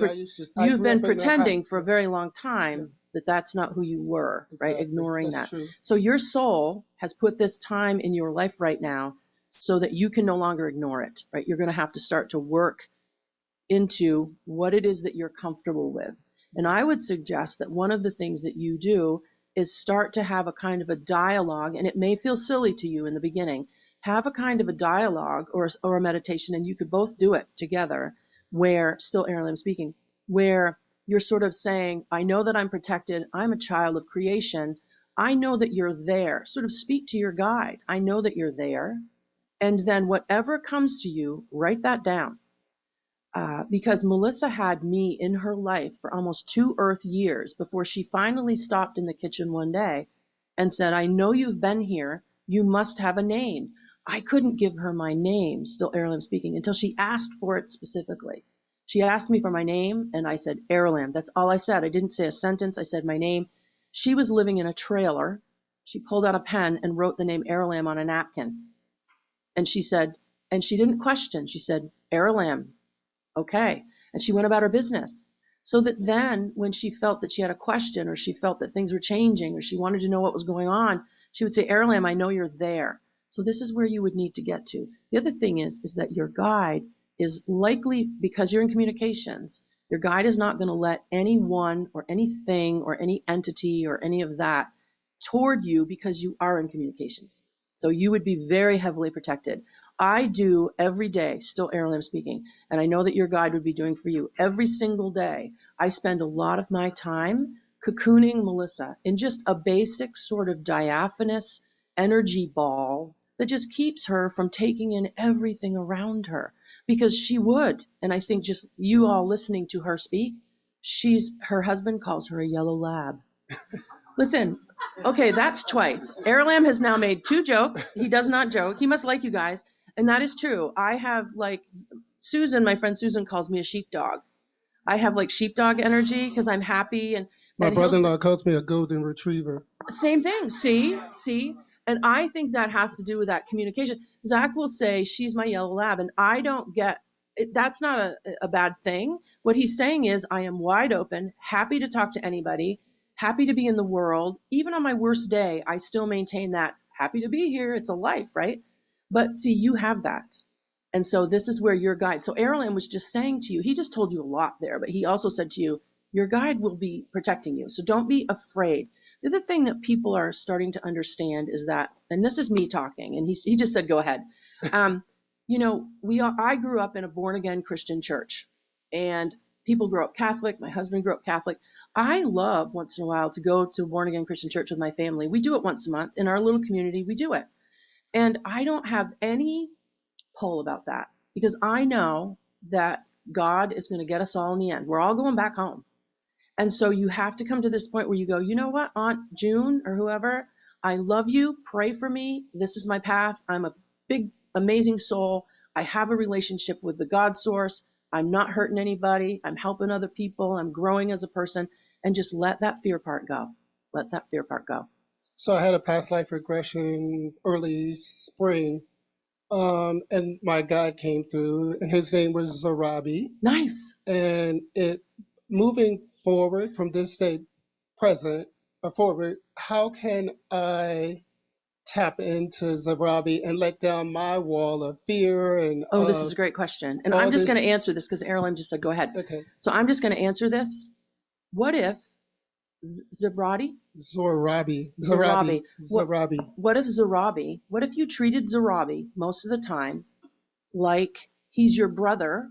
pretending for a very long time that that's not who you were, right? Ignoring that. True. So your soul has put this time in your life right now so that you can no longer ignore it, right? You're going to have to start to work into what it is that you're comfortable with. And I would suggest that one of the things that you do is start to have a kind of a dialogue, and it may feel silly to you in the beginning, have a kind of a dialogue or a meditation, and you could both do it together, where, still Aralamb speaking, where you're sort of saying, I know that I'm protected, I'm a child of creation, I know that you're there. Sort of speak to your guide. I know that you're there. And then whatever comes to you, write that down. Because Melissa had me in her life for almost 2 Earth years before she finally stopped in the kitchen one day and said, I know you've been here. You must have a name. I couldn't give her my name, still Aralamb speaking, until she asked for it specifically. She asked me for my name, and I said, Aralamb. That's all I said. I didn't say a sentence. I said my name. She was living in a trailer. She pulled out a pen and wrote the name Aralamb on a napkin. And she said, and she didn't question. She said, Aralamb. Okay. And she went about her business. So that then when she felt that she had a question, or she felt that things were changing, or she wanted to know what was going on, she would say, Aralamb, I know you're there. So this is where you would need to get to. The other thing is that your guide is likely, because you're in communications, your guide is not going to let anyone or anything or any entity or any of that toward you because you are in communications. So you would be very heavily protected. I do every day, still Aralamb speaking, and I know that your guide would be doing for you every single day. I spend a lot of my time cocooning Melissa in just a basic sort of diaphanous energy ball that just keeps her from taking in everything around her, because she would. And I think just you all listening to her speak, her husband calls her a yellow lab. Listen, okay, that's twice. Aralamb has now made 2 jokes. He does not joke. He must like you guys. And that is true. I have Susan, my friend Susan calls me a sheepdog. I have sheepdog energy because I'm happy. And my brother-in-law calls me a golden retriever. Same thing. See? And I think that has to do with that communication. Zach will say, she's my yellow lab. And I don't get it. That's not a bad thing. What he's saying is, I am wide open, happy to talk to anybody, happy to be in the world. Even on my worst day, I still maintain that happy to be here. It's a life, right? But see, you have that. And so this is where your guide, so Aralamb was just saying to you, he just told you a lot there, but he also said to you, your guide will be protecting you. So don't be afraid. The other thing that people are starting to understand is that, and this is me talking, and he just said, go ahead. I grew up in a born-again Christian church, and people grew up Catholic. My husband grew up Catholic. I love once in a while to go to born-again Christian church with my family. We do it once a month. In our little community, we do it. And I don't have any pull about that, because I know that God is going to get us all in the end. We're all going back home. And so you have to come to this point where you go, you know what, Aunt June or whoever, I love you. Pray for me. This is my path. I'm a big, amazing soul. I have a relationship with the God source. I'm not hurting anybody. I'm helping other people. I'm growing as a person, and just let that fear part go. Let that fear part go. So I had a past life regression early spring, and my guide came through, and his name was Zarabi. Nice. And it moving forward from this day present forward, how can I tap into Zarabi and let down my wall of fear and Oh, this is a great question. And all I'm just going to this- answer this because Aralamb just said, go ahead. Okay. So I'm just going to answer this. What if Zarabi? Zarabi. What if Zarabi, what if you treated Zarabi most of the time like he's your brother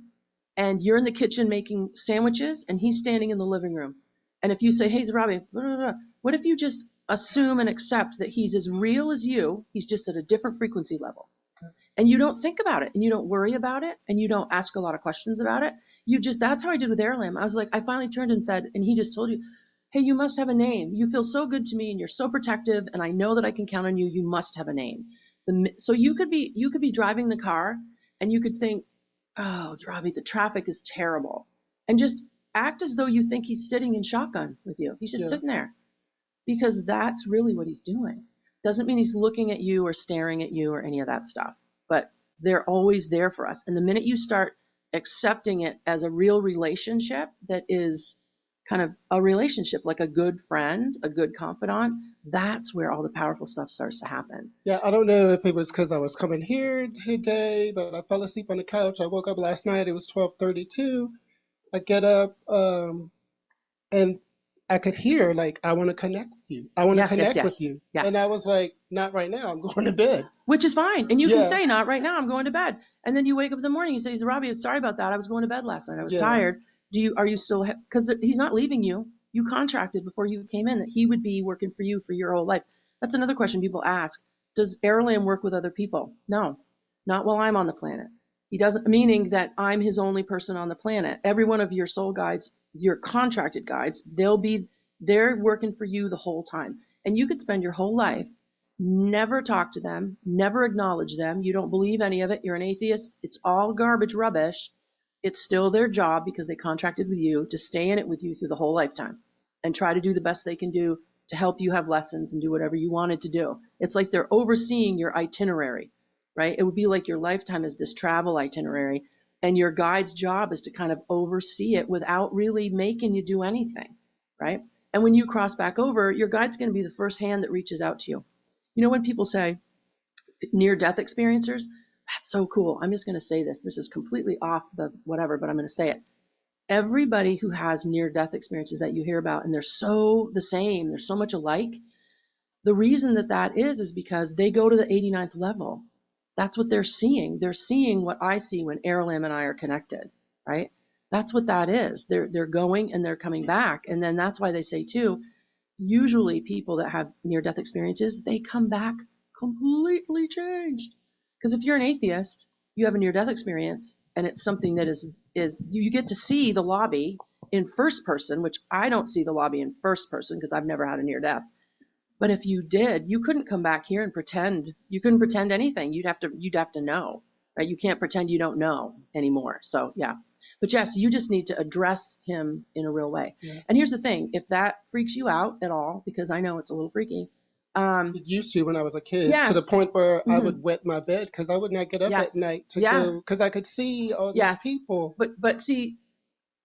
and you're in the kitchen making sandwiches and he's standing in the living room? And if you say, hey, Zarabi, blah, blah, blah, what if you just assume and accept that he's as real as you, he's just at a different frequency level? Okay. And you don't think about it and you don't worry about it and you don't ask a lot of questions about it. You just, that's how I did with Aralamb. I was like, I finally turned and said, and he just told you, hey, you must have a name. You feel so good to me and you're so protective and I know that I can count on you. You must have a name. So you could be driving the car and you could think, oh, it's Robbie, the traffic is terrible. And just act as though you think he's sitting in shotgun with you. He's just sitting there because that's really what he's doing. Doesn't mean he's looking at you or staring at you or any of that stuff, but they're always there for us. And the minute you start accepting it as a real relationship that is kind of a relationship, like a good friend, a good confidant, that's where all the powerful stuff starts to happen. Yeah, I don't know if it was because I was coming here today, but I fell asleep on the couch. I woke up last night. It was 12:32. I get up, and I could hear, like, I want to connect with you. I want to connect with you. Yeah. And I was like, not right now. I'm going to bed. Which is fine. And you can say, not right now, I'm going to bed. And then you wake up in the morning, you say, Robbie, I'm sorry about that. I was going to bed last night. I was tired. Are you still, because he's not leaving you. You contracted before you came in that he would be working for you for your whole life. That's another question people ask. Does Aralamb work with other people? No, not while I'm on the planet. He doesn't, meaning that I'm his only person on the planet. Every one of your soul guides, your contracted guides, they're working for you the whole time. And you could spend your whole life, never talk to them, never acknowledge them. You don't believe any of it. You're an atheist. It's all garbage, rubbish. It's still their job because they contracted with you to stay in it with you through the whole lifetime and try to do the best they can do to help you have lessons and do whatever you wanted to do. It's like they're overseeing your itinerary, right? It would be like your lifetime is this travel itinerary and your guide's job is to kind of oversee it without really making you do anything, right? And when you cross back over, your guide's going to be the first hand that reaches out to you. You know, when people say near-death experiencers, that's so cool. I'm just going to say this. This is completely off the whatever, but I'm going to say it. Everybody who has near-death experiences that you hear about, and they're so the same, they're so much alike, the reason that is because they go to the 89th level. That's what they're seeing. They're seeing what I see when Aralamb and I are connected, right? That's what that is. They're going and they're coming back. And then that's why they say too, usually people that have near-death experiences, they come back completely changed. Because if you're an atheist, you have a near-death experience, and it's something that is you get to see the lobby in first person, which I don't see the lobby in first person because I've never had a near-death. But if you did, you couldn't come back here and pretend. You couldn't pretend anything. You'd have to know, right? You can't pretend you don't know anymore. So yeah. But yes, you just need to address him in a real way. Yeah. And here's the thing: if that freaks you out at all, because I know it's a little freaky. It used to when I was a kid, to the point where I would wet my bed because I would not get up at night to go, because I could see all these people. But see,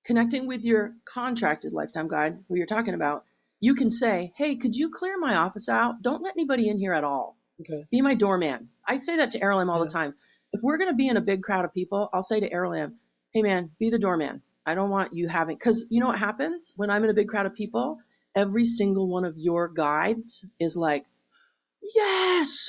connecting with your contracted lifetime guide, who you're talking about, you can say, hey, could you clear my office out? Don't let anybody in here at all. Okay. Be my doorman. I say that to Aralamb all the time. If we're going to be in a big crowd of people, I'll say to Aralamb, hey man, be the doorman. I don't want you having, because you know what happens when I'm in a big crowd of people? Every single one of your guides is like, yes,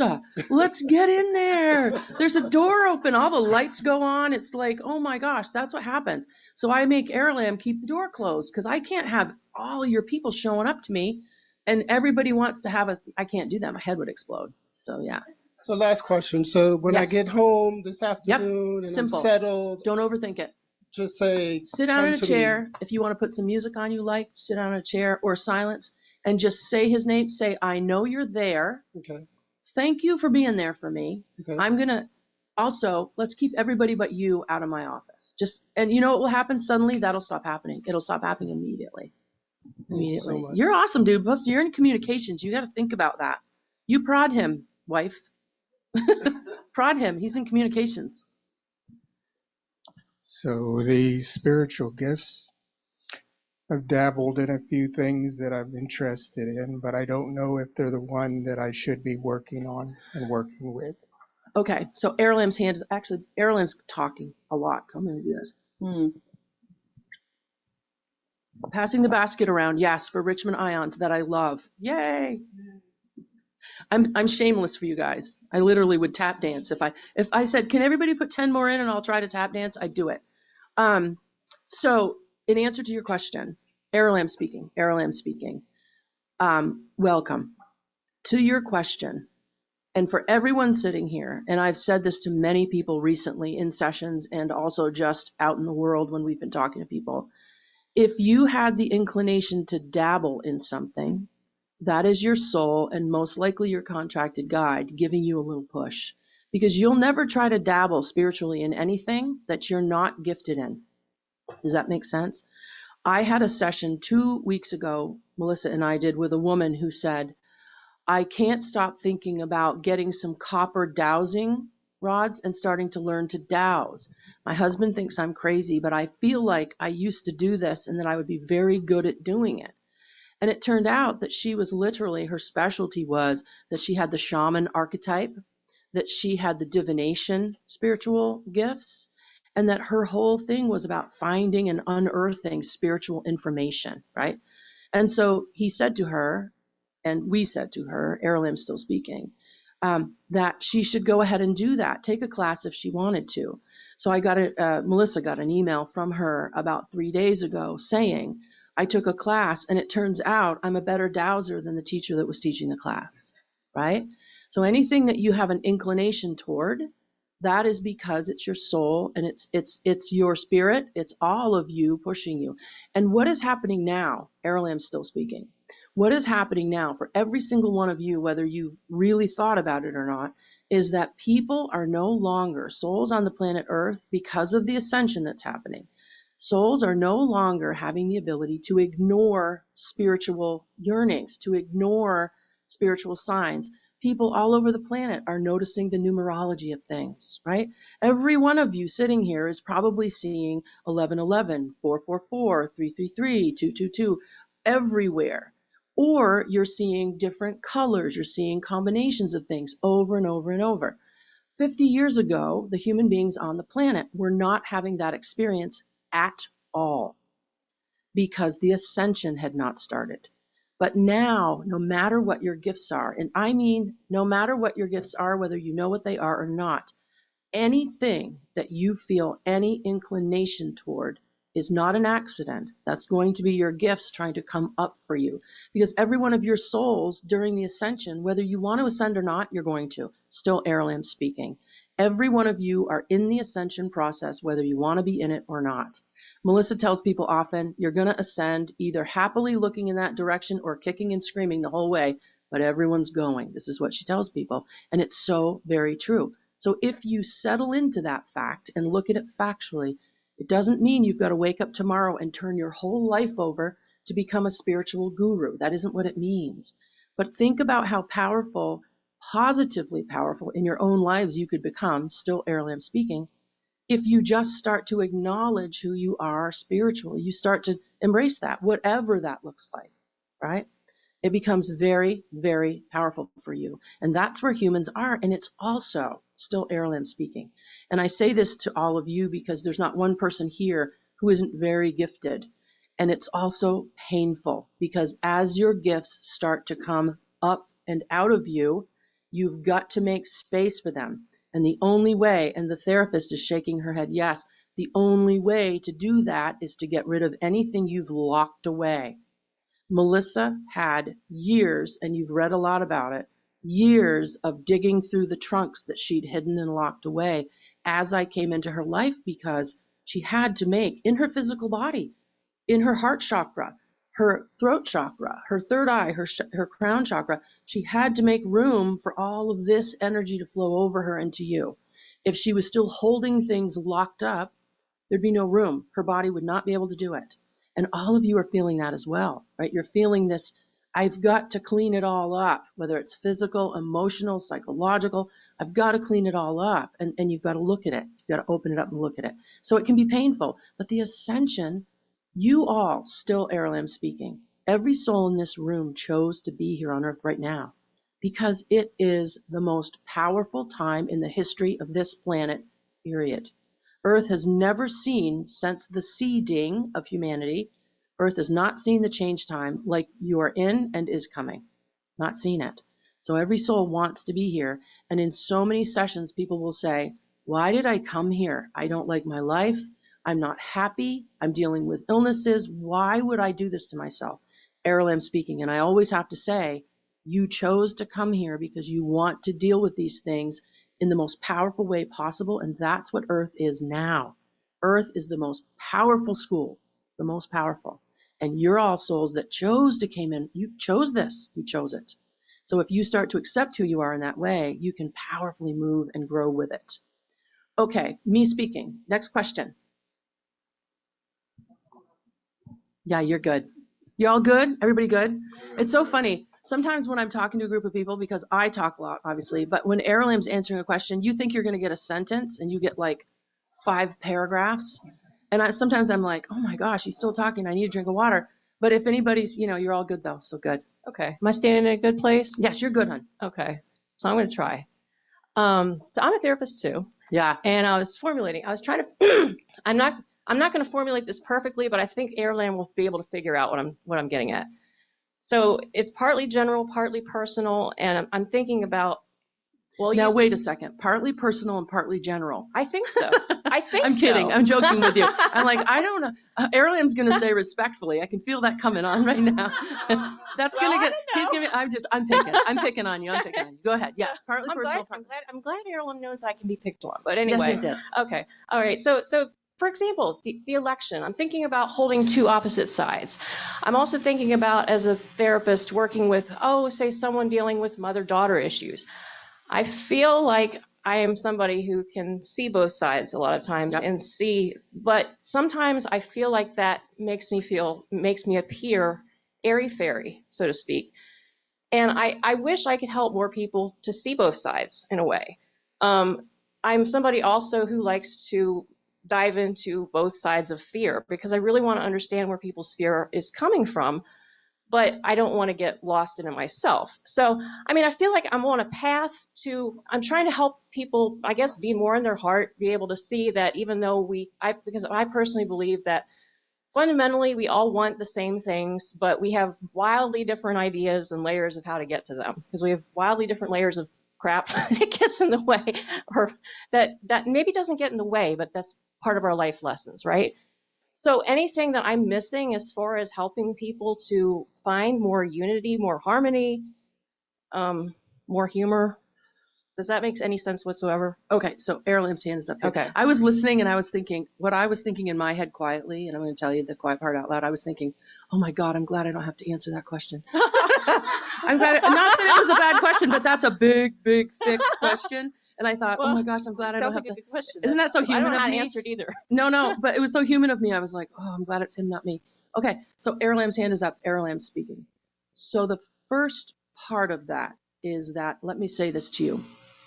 let's get in there. There's a door open. All the lights go on. It's like, oh my gosh, that's what happens. So I make Aralamb keep the door closed because I can't have all of your people showing up to me and everybody wants to have I can't do that. My head would explode. So yeah. So last question. So when I get home this afternoon and Simple. I'm settled. Don't overthink it. Just say, sit down in a chair. If you want to put some music on you like, sit down in a chair or silence and just say his name. Say, I know you're there. Okay. Thank you for being there for me. Okay. I'm going to Also, let's keep everybody but you out of my office. Just, and you know what will happen suddenly? That'll stop happening. It'll stop happening immediately. Thank you so much. You're awesome, dude. Plus, you're in communications. You got to think about that. You prod him, wife. Prod him. He's in communications. So the spiritual gifts, I've dabbled in a few things that I'm interested in, but I don't know if they're the one that I should be working on and working with. Okay, so Aralamb's hand is actually, Aralamb's talking a lot, so I'm going to do this. Passing the basket around, yes, for Richmond ions that I love. Yay! I'm shameless for you guys. I literally would tap dance if I said, can everybody put 10 more in and I'll try to tap dance? I'd do it. So in answer to your question, Aralamb speaking. Welcome to your question. And for everyone sitting here, and I've said this to many people recently in sessions and also just out in the world when we've been talking to people, if you had the inclination to dabble in something, that is your soul and most likely your contracted guide giving you a little push, because you'll never try to dabble spiritually in anything that you're not gifted in. Does that make sense? I had a session 2 weeks ago, Melissa and I did, with a woman who said, I can't stop thinking about getting some copper dowsing rods and starting to learn to dowse. My husband thinks I'm crazy, but I feel like I used to do this and that I would be very good at doing it. And it turned out that she was literally, her specialty was that she had the shaman archetype, that she had the divination spiritual gifts, and that her whole thing was about finding and unearthing spiritual information, right? And so he said to her, and we said to her, Aralamb's still speaking, that she should go ahead and do that, take a class if she wanted to. So I got Melissa got an email from her about 3 days ago saying, I took a class and it turns out I'm a better dowser than the teacher that was teaching the class, right? So anything that you have an inclination toward, that is because it's your soul and it's your spirit. It's all of you pushing you. And what is happening now, Aralamb's still speaking, what is happening now for every single one of you, whether you've really thought about it or not, is that people are no longer souls on the planet Earth because of the ascension that's happening. Souls are no longer having the ability to ignore spiritual yearnings, to ignore spiritual signs. People all over the planet are noticing the numerology of things, right? Every one of you sitting here is probably seeing 1111, 444, 333, 222, everywhere. Or you're seeing different colors, you're seeing combinations of things over and over and over. 50 years ago, the human beings on the planet were not having that experience at all because the ascension had not started. But now, no matter what your gifts are, and I mean no matter what your gifts are, whether you know what they are or not, anything that you feel any inclination toward is not an accident. That's going to be your gifts trying to come up for you. Because every one of your souls during the ascension, whether you want to ascend or not, you're going to. Still Aralamb speaking. Every one of you are in the ascension process, whether you want to be in it or not. Melissa tells people often, you're going to ascend either happily looking in that direction or kicking and screaming the whole way, but everyone's going. This is what she tells people. And it's so very true. So if you settle into that fact and look at it factually, it doesn't mean you've got to wake up tomorrow and turn your whole life over to become a spiritual guru. That isn't what it means. But think about how powerful, positively powerful in your own lives you could become, still Aralamb speaking, if you just start to acknowledge who you are spiritually. You start to embrace that, whatever that looks like, right? It becomes very, very powerful for you. And that's where humans are. And it's also still Aralamb speaking. And I say this to all of you because there's not one person here who isn't very gifted. And it's also painful because as your gifts start to come up and out of you, you've got to make space for them. And the only way, and the therapist is shaking her head, yes, the only way to do that is to get rid of anything you've locked away. Melissa had years, and you've read a lot about it, years of digging through the trunks that she'd hidden and locked away as I came into her life, because she had to make, in her physical body, in her heart chakra, her throat chakra, her third eye, her crown chakra, she had to make room for all of this energy to flow over her into you. If she was still holding things locked up, there'd be no room. Her body would not be able to do it. And all of you are feeling that as well, right? You're feeling this, I've got to clean it all up, whether it's physical, emotional, psychological. I've got to clean it all up. And you've got to look at it. You've got to open it up and look at it. So it can be painful. But the ascension, you all, still Aralamb speaking, every soul in this room chose to be here on earth right now because it is the most powerful time in the history of this planet, period. Earth has never seen, since the seeding of humanity, Earth has not seen the change time like you are in and is coming. Not seen it. So every soul wants to be here. And in so many sessions, people will say, why did I come here? I don't like my life. I'm not happy. I'm dealing with illnesses. Why would I do this to myself? Aralamb speaking. And I always have to say, you chose to come here because you want to deal with these things in the most powerful way possible, and that's what Earth is now. Earth is the most powerful school, the most powerful. And you're all souls that chose to came in. You chose this. You chose it. So if you start to accept who you are in that way, you can powerfully move and grow with it. Okay, me speaking. Next question. Yeah, you're good. You all good? Everybody good? It's so funny. Sometimes when I'm talking to a group of people, because I talk a lot, obviously, but when Aralamb's answering a question, you think you're going to get a sentence and you get like 5 paragraphs. And sometimes I'm like, oh my gosh, he's still talking. I need a drink of water. But if anybody's, you're all good though. So good. Okay. Am I standing in a good place? Yes, you're good, hon. Okay. So I'm going to try. So I'm a therapist too. Yeah. And I was trying to, I'm not going to formulate this perfectly, but I think Aralamb will be able to figure out what I'm getting at. So it's partly general, partly personal, and I'm thinking about, now wait a second, partly personal and partly general. I think so. I'm kidding. I'm joking with you. I'm like, I don't know. Aralamb's going to say respectfully. I can feel that coming on right now. That's going to get, he's going to, I'm picking on you. Go ahead. Yes. Partly personal. I'm glad Aralamb knows I can be picked on, but anyway. Yes. Okay. All right. So for example, the election, I'm thinking about holding 2 opposite sides. I'm also thinking about, as a therapist, working with, say someone dealing with mother-daughter issues. I feel like I am somebody who can see both sides a lot of times but sometimes I feel like that makes me appear airy-fairy, so to speak. And I wish I could help more people to see both sides in a way. I'm somebody also who likes to dive into both sides of fear because I really want to understand where people's fear is coming from, but I don't want to get lost in it myself. So, I feel like I'm on a path I'm trying to help people, I guess, be more in their heart, be able to see that even though because I personally believe that fundamentally we all want the same things, but we have wildly different ideas and layers of how to get to them because we have wildly different layers of crap that gets in the way, or that maybe doesn't get in the way, but that's part of our life lessons, right? So anything that I'm missing as far as helping people to find more unity, more harmony, more humor, does that make any sense whatsoever? Okay, so Aralamb's hand is up here. Okay. I was listening and I was thinking, what I was thinking in my head quietly, and I'm going to tell you the quiet part out loud, I was thinking, oh my God, I'm glad I don't have to answer that question. I'm glad, not that it was a bad question, but that's a big, big, thick question. And I thought, oh my gosh, I'm glad I don't have to. Good question. Isn't that so human of me? I don't know how to answer it either. No, but it was so human of me. I was like, oh, I'm glad it's him, not me. Okay, so Aralamb's hand is up. Aralamb speaking. So the first part of that is that, let me say this to you.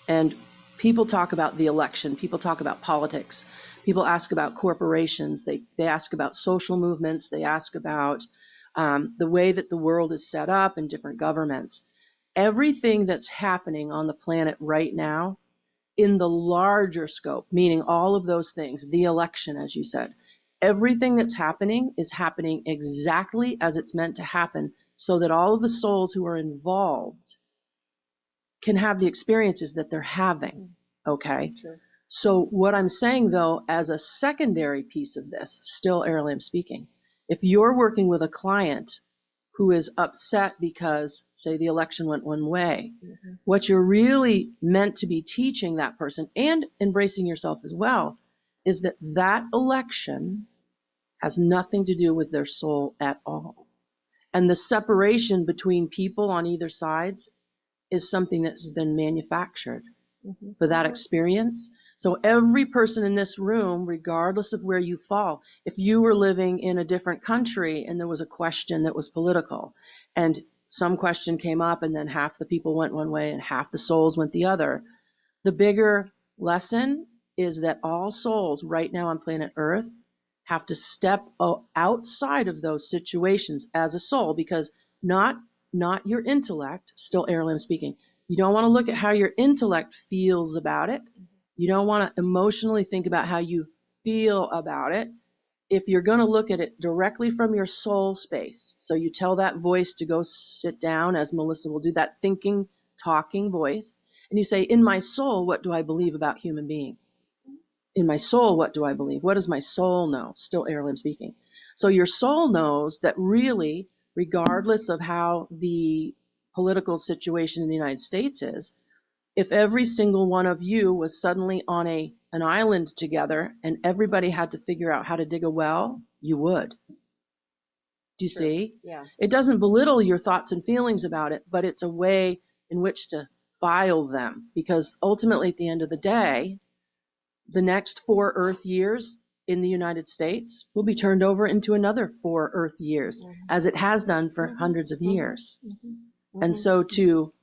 And people talk about the election. People talk about politics. People ask about corporations. They ask about social movements. They ask about the way that the world is set up and different governments. Everything that's happening on the planet right now, in the larger scope, meaning all of those things, the election, as you said, everything that's happening is happening exactly as it's meant to happen so that all of the souls who are involved can have the experiences that they're having, okay? Sure. So what I'm saying, though, as a secondary piece of this, still Aralamb speaking, if you're working with a client who is upset because, say, the election went one way, what you're really meant to be teaching that person, and embracing yourself as well, is that that election has nothing to do with their soul at all. And the separation between people on either sides is something that's been manufactured for that experience. So every person in this room, regardless of where you fall, if you were living in a different country and there was a question that was political, and some question came up and then half the people went one way and half the souls went the other, the bigger lesson is that all souls right now on planet Earth have to step outside of those situations as a soul, because not your intellect, still Aralamb speaking. You don't want to look at how your intellect feels about it. You don't want to emotionally think about how you feel about it. If you're going to look at it directly from your soul space, so you tell that voice to go sit down, as Melissa will do, that thinking, talking voice, and you say, in my soul, what do I believe about human beings? In my soul, what do I believe? What does my soul know? Still Aralamb speaking. So your soul knows that really, regardless of how the political situation in the United States is, if every single one of you was suddenly on an island together and everybody had to figure out how to dig a well, you would. Do you see? Yeah. It doesn't belittle your thoughts and feelings about it, but it's a way in which to file them, because ultimately at the end of the day, the next 4 Earth years in the United States will be turned over into another 4 Earth years, as it has done for hundreds of years. And so to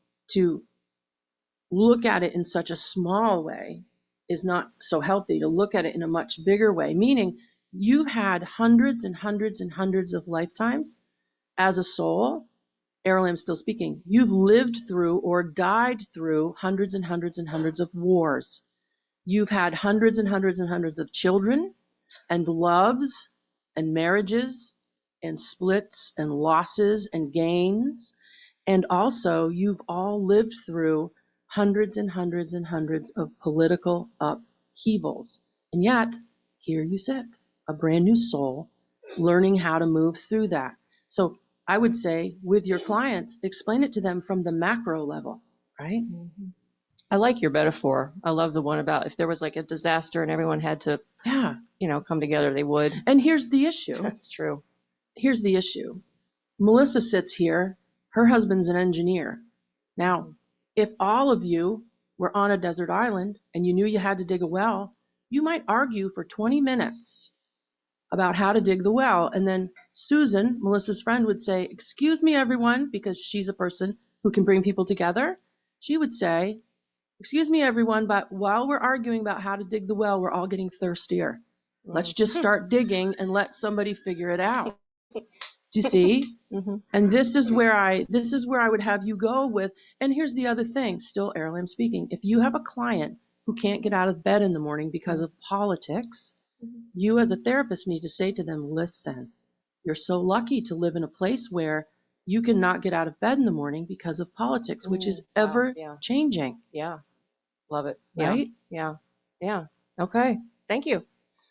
look at it in such a small way is not so healthy. To look at it in a much bigger way, meaning you've had hundreds and hundreds and hundreds of lifetimes as a soul. Aralamb still speaking. You've lived through or died through hundreds and hundreds and hundreds of wars. You've had hundreds and hundreds and hundreds of children and loves and marriages and splits and losses and gains. And also you've all lived through hundreds and hundreds and hundreds of political upheavals. And yet, here you sit, a brand new soul, learning how to move through that. So I would say with your clients, explain it to them from the macro level, right? I like your metaphor. I love the one about if there was like a disaster and everyone had to, come together, they would. And here's the issue. That's true. Here's the issue. Melissa sits here. Her husband's an engineer. Now, if all of you were on a desert island and you knew you had to dig a well, you might argue for 20 minutes about how to dig the well. And then Susan, Melissa's friend, would say, excuse me, everyone, because she's a person who can bring people together. She would say, excuse me, everyone, but while we're arguing about how to dig the well, we're all getting thirstier. Let's just start digging and let somebody figure it out. Do you see? And this is where I would have you go with, and here's the other thing, still Aralamb speaking. If you have a client who can't get out of bed in the morning because of politics, you as a therapist need to say to them, listen, you're so lucky to live in a place where you can not get out of bed in the morning because of politics, which is ever changing. Yeah. Love it. Right? Yeah. Okay. Thank you.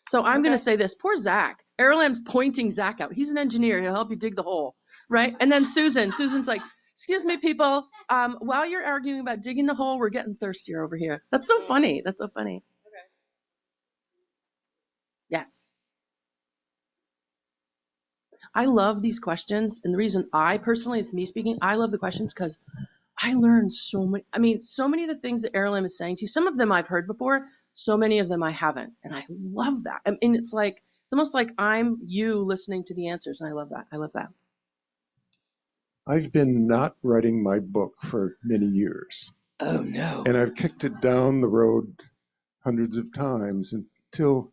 So I'm going to say this, poor Zach. Aralamb's pointing Zach out. He's an engineer. He'll help you dig the hole, right? And then Susan's like, excuse me, people, while you're arguing about digging the hole, we're getting thirstier over here. That's so funny. That's so funny. Okay. Yes. I love these questions. And the reason I personally, it's me speaking, I love the questions because I learned so many of the things that Aralamb is saying to you, some of them I've heard before, so many of them I haven't. And I love that. I mean, it's almost like I'm you listening to the answers. And I love that. I love that. I've been not writing my book for many years. Oh, no. And I've kicked it down the road hundreds of times until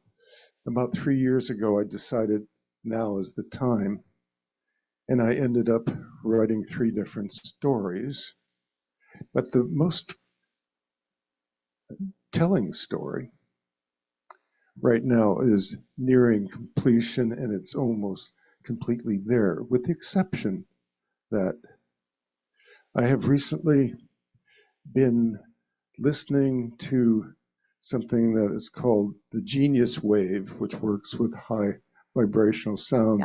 about 3 years ago, I decided now is the time. And I ended up writing 3 different stories. But the most telling story right now is nearing completion, and it's almost completely there, with the exception that I have recently been listening to something that is called the genius wave, which works with high vibrational sound,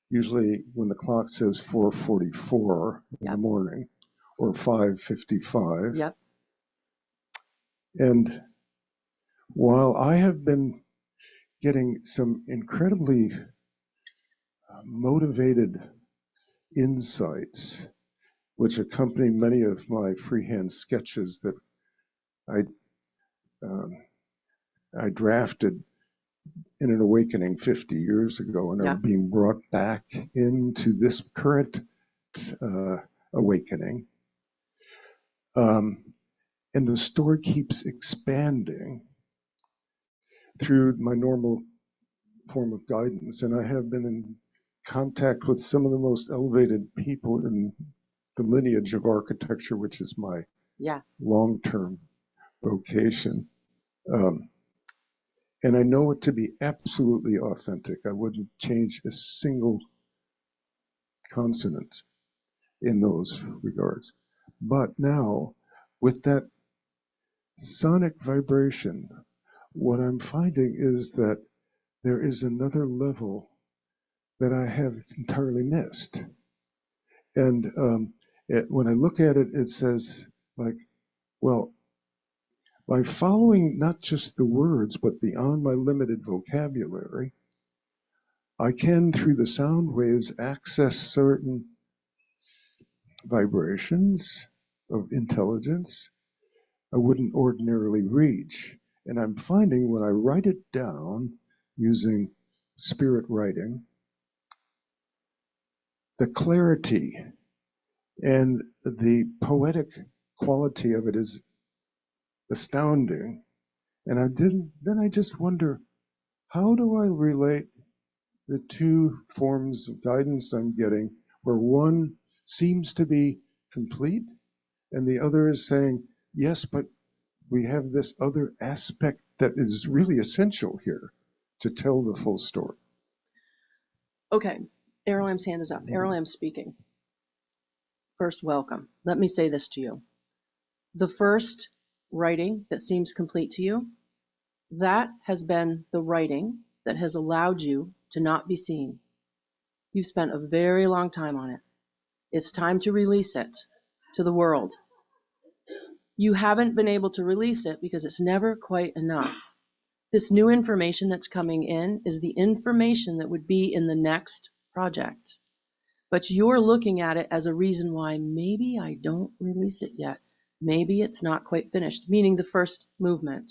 usually when the clock says 4:44 in the morning or 5:55. Yep. And while I have been getting some incredibly motivated insights, which accompany many of my freehand sketches that I I drafted in an awakening 50 years ago, and I'm being brought back into this current awakening. And the story keeps expanding through my normal form of guidance. And I have been in contact with some of the most elevated people in the lineage of architecture, which is my long-term vocation. And I know it to be absolutely authentic. I wouldn't change a single consonant in those regards. But now, with that sonic vibration, what I'm finding is that there is another level that I have entirely missed. And when I look at it, it says, like, well, by following not just the words, but beyond my limited vocabulary, I can, through the sound waves, access certain vibrations of intelligence I wouldn't ordinarily reach. And I'm finding when I write it down using spirit writing, the clarity and the poetic quality of it is astounding. And then I just wonder, how do I relate the two forms of guidance I'm getting, where one seems to be complete and the other is saying, yes, but we have this other aspect that is really essential here to tell the full story. Okay, Aralamb's hand is up. Aralamb's speaking. First, welcome. Let me say this to you. The first writing that seems complete to you, that has been the writing that has allowed you to not be seen. You've spent a very long time on it. It's time to release it to the world. You haven't been able to release it because it's never quite enough. This new information that's coming in is the information that would be in the next project. But you're looking at it as a reason why maybe I don't release it yet. Maybe it's not quite finished, meaning the first movement.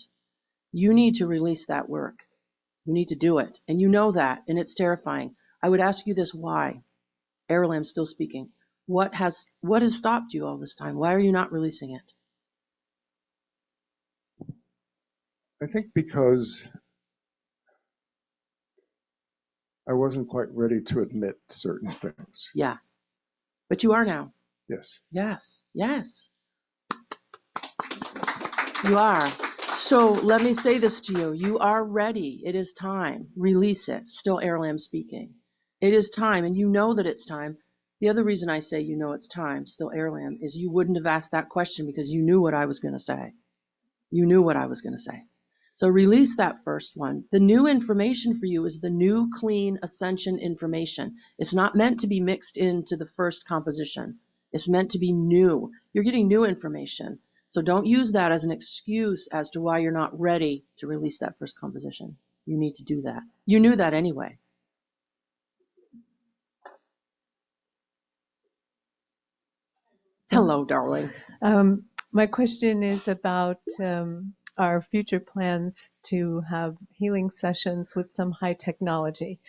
You need to release that work. You need to do it. And you know that, and it's terrifying. I would ask you this, why? Aralamb's still speaking. What has stopped you all this time? Why are you not releasing it? I think because I wasn't quite ready to admit certain things. Yeah. But you are now. Yes. Yes. Yes. You are. So let me say this to you. You are ready. It is time. Release it. Still Aralamb speaking. It is time, and you know that it's time. The other reason I say you know it's time, still Aralamb, is you wouldn't have asked that question because you knew what I was going to say. You knew what I was going to say. So release that first one. The new information for you is the new, clean ascension information. It's not meant to be mixed into the first composition. It's meant to be new. You're getting new information. So don't use that as an excuse as to why you're not ready to release that first composition. You need to do that. You knew that anyway. Hello, darling. My question is about our future plans to have healing sessions with some high technology,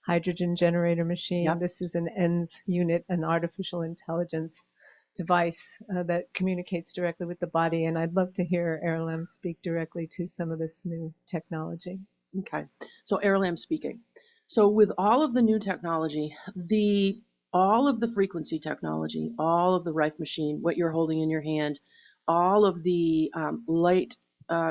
hydrogen generator machine. Yep. This is an ENS unit, an artificial intelligence device that communicates directly with the body. And I'd love to hear Aralamb speak directly to some of this new technology. Okay, so Aralamb speaking. So with all of the new technology, all of the frequency technology, all of the Rife machine, what you're holding in your hand, all of the light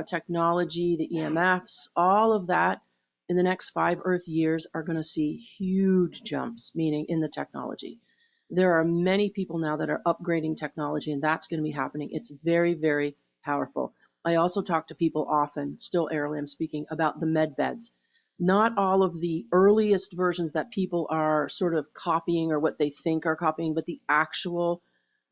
technology, the EMFs, all of that in the next 5 Earth years are going to see huge jumps, meaning in the technology. There are many people now that are upgrading technology, and that's going to be happening. It's very, very powerful. I also talk to people often, still Aralamb speaking, about the med beds. Not all of the earliest versions that people are sort of copying or what they think are copying, but the actual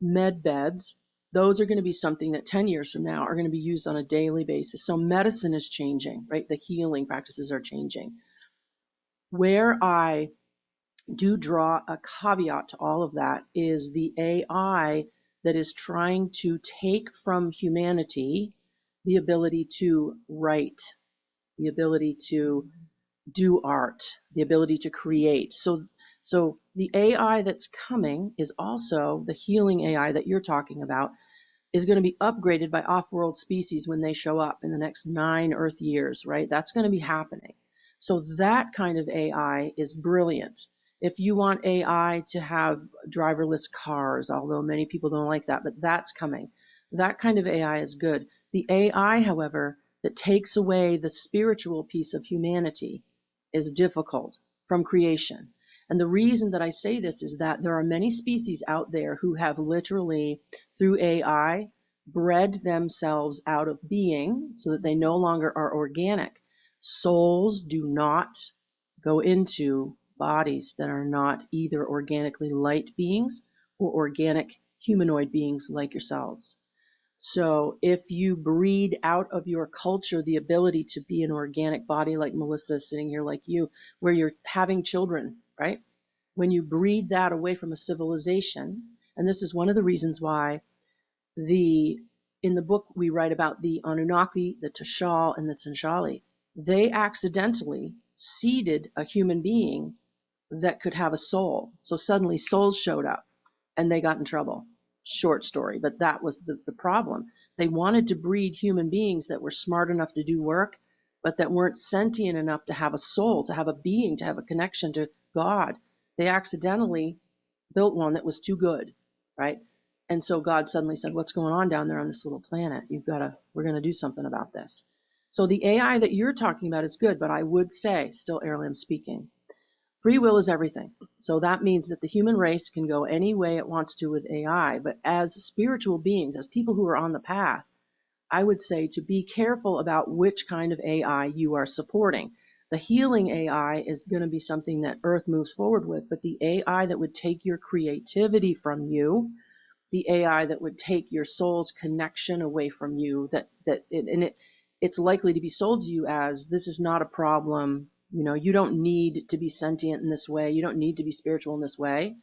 med beds, those are going to be something that 10 years from now are going to be used on a daily basis. So medicine is changing, right? The healing practices are changing. Where I do draw a caveat to all of that is the AI that is trying to take from humanity the ability to write the ability to do art, the ability to create. So the AI that's coming is also the healing AI that you're talking about, is going to be upgraded by off-world species when they show up in the next 9 Earth years, right? That's going to be happening. So that kind of AI is brilliant. If you want AI to have driverless cars, although many people don't like that, but that's coming. That kind of AI is good. The AI, however, that takes away the spiritual piece of humanity is difficult from creation. And the reason that I say this is that there are many species out there who have literally, through AI, bred themselves out of being so that they no longer are organic. Souls do not go into bodies that are not either organically light beings or organic humanoid beings like yourselves. So if you breed out of your culture the ability to be an organic body, like Melissa sitting here, like you, where you're having children, right? When you breed that away from a civilization, and this is one of the reasons why in the book we write about the Anunnaki, the Tashal, and the Sanshali, they accidentally seeded a human being that could have a soul. So suddenly souls showed up and they got in trouble. Short story, but that was the problem. They wanted to breed human beings that were smart enough to do work, but that weren't sentient enough to have a soul, to have a being, to have a connection to God. They accidentally built one that was too good, right? And so God suddenly said, what's going on down there on this little planet? We're going to do something about this. So the AI that you're talking about is good, but I would say, still Aralamb speaking, free will is everything. So that means that the human race can go any way it wants to with AI, but as spiritual beings, as people who are on the path, I would say to be careful about which kind of AI you are supporting. The healing AI is going to be something that Earth moves forward with, but the AI that would take your creativity from you, the AI that would take your soul's connection away from you, it's likely to be sold to you as, this is not a problem. You don't need to be sentient in this way. You don't need to be spiritual in this way.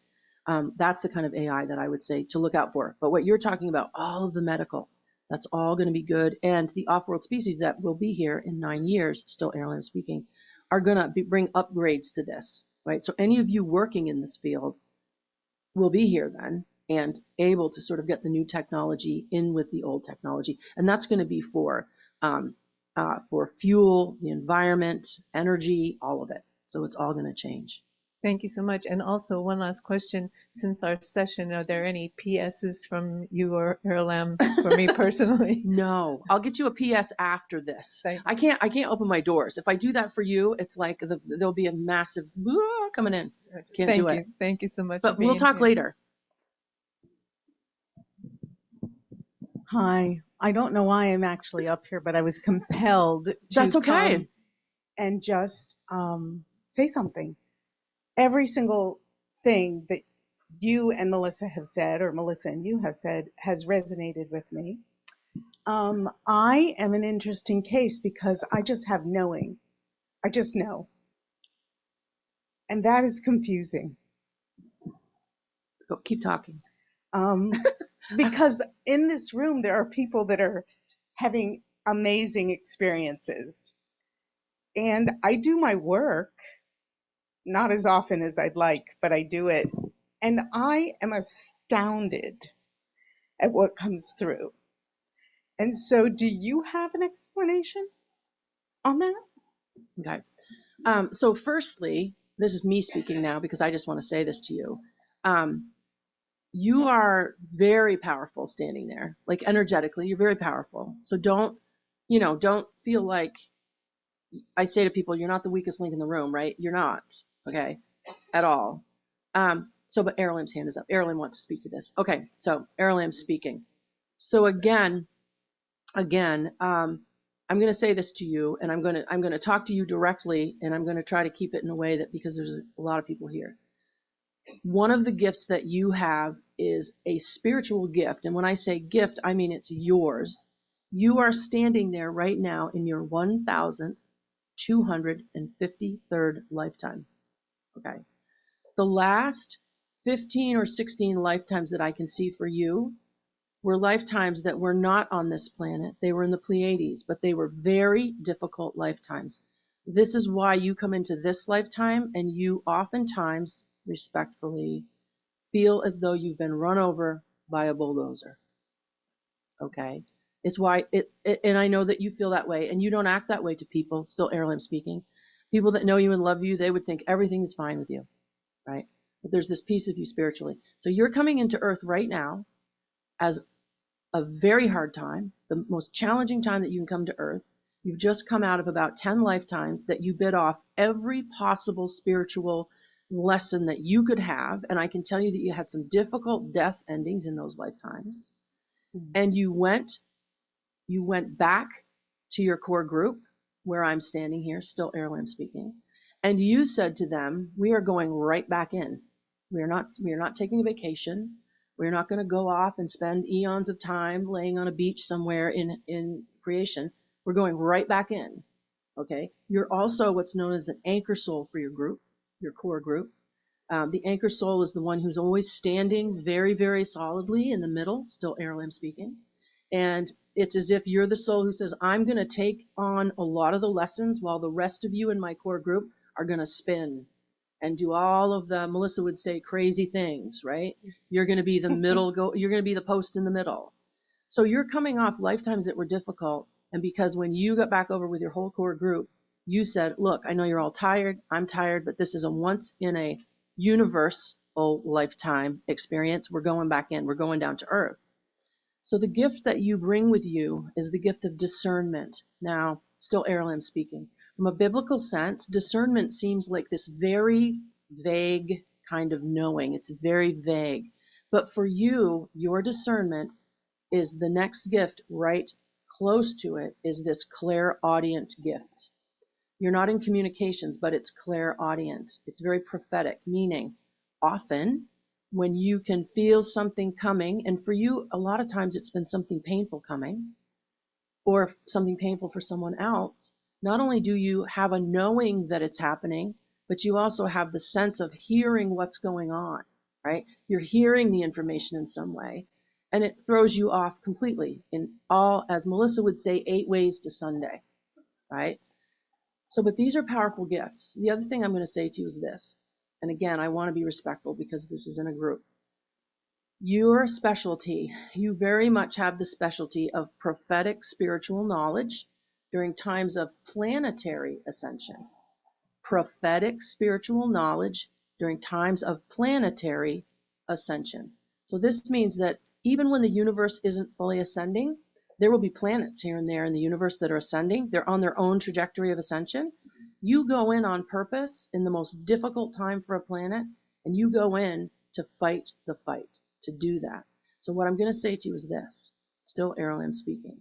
That's the kind of AI that I would say to look out for. But what you're talking about, all of the medical, that's all going to be good. And the off-world species that will be here in 9 years, still Aralamb speaking, are going to bring upgrades to this, right? So any of you working in this field will be here then and able to sort of get the new technology in with the old technology. And that's going to be for fuel, the environment, energy, all of it. So it's all going to change. Thank you so much. And also one last question. Since our session, are there any PSs from you or Aralamb for me personally? No, I'll get you a PS after this. I can't open my doors. If I do that for you, it's like there'll be a massive coming in. Can't do it. Thank you so much. But we'll talk later. Hi. I don't know why I'm actually up here, but I was compelled to That's okay. come and just say something. Every single thing that you and Melissa have said, or Melissa and you have said, has resonated with me. I am an interesting case because I just have knowing. I just know. And that is confusing. Go, keep talking. Because in this room, there are people that are having amazing experiences. And I do my work, not as often as I'd like, but I do it. And I am astounded at what comes through. And so do you have an explanation on that? Okay. So firstly, this is me speaking now because I just want to say this to you. You are very powerful standing there, like energetically, you're very powerful. So don't feel like, I say to people, you're not the weakest link in the room, right? You're not, okay, at all. But Aralamb's hand is up. Aralamb wants to speak to this. Okay, so Aralamb's speaking. So again, I'm going to say this to you, and I'm going to talk to you directly, and I'm going to try to keep it in a way that, because there's a lot of people here. One of the gifts that you have is a spiritual gift. And when I say gift, I mean it's yours. You are standing there right now in your 1,253rd lifetime. Okay. The last 15 or 16 lifetimes that I can see for you, were lifetimes that were not on this planet. They were in the Pleiades, but they were very difficult lifetimes. This is why you come into this lifetime and you oftentimes, respectfully, feel as though you've been run over by a bulldozer. Okay? It's why and I know that you feel that way, and you don't act that way to people, still Aralamb speaking. People that know you and love you, they would think everything is fine with you, right? But there's this piece of you spiritually. So you're coming into Earth right now as a very hard time, the most challenging time that you can come to Earth. You've just come out of about 10 lifetimes that you bit off every possible spiritual lesson that you could have. And I can tell you that you had some difficult death endings in those lifetimes. And you went back to your core group, where I'm standing here, still Aralamb speaking, and you said to them, we are going right back in. We are not taking a vacation. We're not going to go off and spend eons of time laying on a beach somewhere in creation. We're going right back in. Okay? You're also what's known as an anchor soul for your group, your core group. The anchor soul is the one who's always standing very, very solidly in the middle, still Aralamb speaking. And it's as if you're the soul who says, I'm going to take on a lot of the lessons while the rest of you in my core group are going to spin and do all of the, Melissa would say, crazy things, right? You're going to be the you're going to be the post in the middle. So you're coming off lifetimes that were difficult. And because when you got back over with your whole core group, you said, look, I know you're all tired. I'm tired, but this is a once in a universal lifetime experience. We're going back in. We're going down to Earth. So the gift that you bring with you is the gift of discernment. Now, still Aralamb speaking. From a biblical sense, discernment seems like this very vague kind of knowing. It's very vague. But for you, your discernment is the next gift right close to it is this clairaudient gift. You're not in communications, but it's clairaudient. It's very prophetic, meaning often when you can feel something coming, and for you, a lot of times it's been something painful coming, or something painful for someone else, not only do you have a knowing that it's happening, but you also have the sense of hearing what's going on, right? You're hearing the information in some way, and it throws you off completely in all, as Melissa would say, 8 ways to Sunday, right? So, but these are powerful gifts. The other thing I'm going to say to you is this, and again, I want to be respectful because this is in a group. Your specialty, you very much have the specialty of prophetic spiritual knowledge during times of planetary ascension. Prophetic spiritual knowledge during times of planetary ascension. So this means that even when the universe isn't fully ascending, there will be planets here and there in the universe that are ascending. They're on their own trajectory of ascension. You go in on purpose in the most difficult time for a planet, and you go in to fight the fight, to do that. So what I'm going to say to you is this, still Aralamb speaking.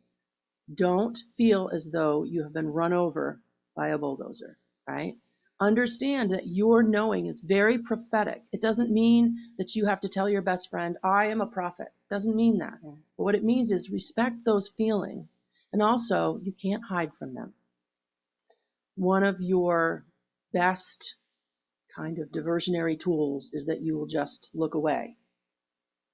Don't feel as though you have been run over by a bulldozer, right? Understand that your knowing is very prophetic. It doesn't mean that you have to tell your best friend, I am a prophet. It doesn't mean that. Yeah. But what it means is respect those feelings. And also, you can't hide from them. One of your best kind of diversionary tools is that you will just look away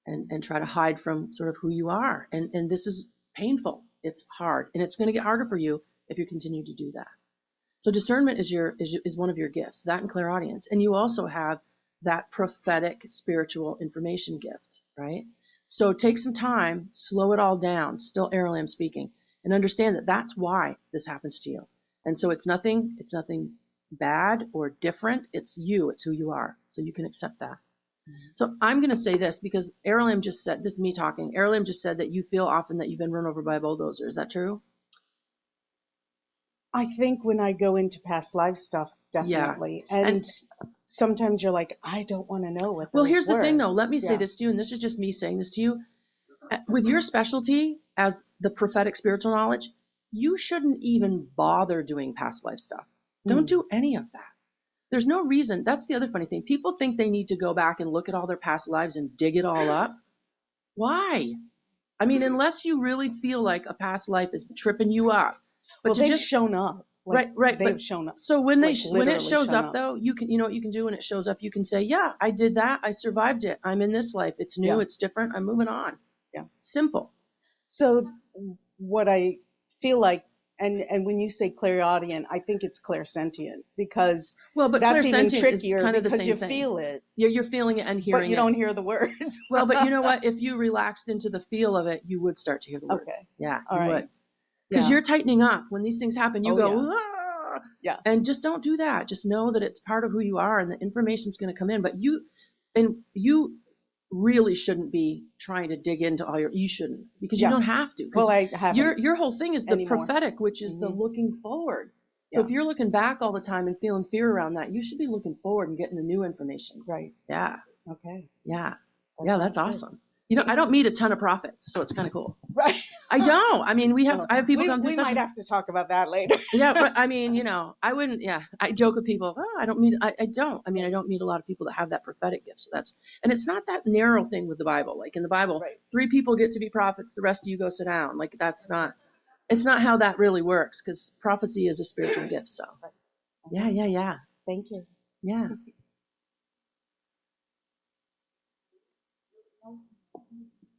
and try to hide from sort of who you are. And this is painful. It's hard. And it's going to get harder for you if you continue to do that. So discernment is one of your gifts, that and clairaudience. And you also have that prophetic spiritual information gift, right? So take some time, slow it all down, still Aralamb speaking, and understand that that's why this happens to you. And so it's nothing bad or different. It's you, it's who you are. So you can accept that. So I'm going to say this because Aralamb just said, this is me talking, Aralamb just said that you feel often that you've been run over by a bulldozer. Is that true? I think when I go into past life stuff, definitely. Yeah. And sometimes you're like, I don't want to know what those here's were. The thing, though. Let me say this to you, and this is just me saying this to you. With your specialty as the prophetic spiritual knowledge, you shouldn't even bother doing past life stuff. Don't do any of that. There's no reason. That's the other funny thing. People think they need to go back and look at all their past lives and dig it all up. Why? I mean, unless you really feel like a past life is tripping you up. But they've just shown up. Like, right. They've shown up. So when it shows up, though, you know what you can do when it shows up? You can say, yeah, I did that. I survived it. I'm in this life. It's new. Yeah. It's different. I'm moving on. Yeah. Simple. So what I feel like, and when you say clairaudient, I think it's clairsentient, because Well, but that's even clairsentient is trickier kind of the because same you thing. feel it, You're feeling it and hearing but you it. don't hear the words. Well, but you know what? If you relaxed into the feel of it, you would start to hear the words. Okay. Yeah, All you right. would. Because Yeah. you're tightening up. When these things happen, you Oh, go, yeah. "Ah!" Yeah. And just don't do that. Just know that it's part of who you are and the information's going to come in. But you really shouldn't be trying to dig into you shouldn't, because you Yeah. don't have to. Well, I haven't Your whole thing is the anymore. prophetic, which is the looking forward. So if you're looking back all the time and feeling fear around that, you should be looking forward and getting the new information. Right. Yeah. Okay. Yeah. That Yeah, sounds that's good. awesome. You know, I don't meet a ton of prophets, so it's kind of cool. Right. I don't. I mean, I have people come through We sessions. might have to talk about that later. Yeah, but I mean, you know, I wouldn't, yeah, I joke with people, oh, I don't mean a lot of people that have that prophetic gift. So and it's not that narrow thing with the Bible. Like in the Bible, Right. 3 people get to be prophets, the rest of you go sit down. Like it's not how that really works, because prophecy is a spiritual gift. So yeah. Thank you. Yeah.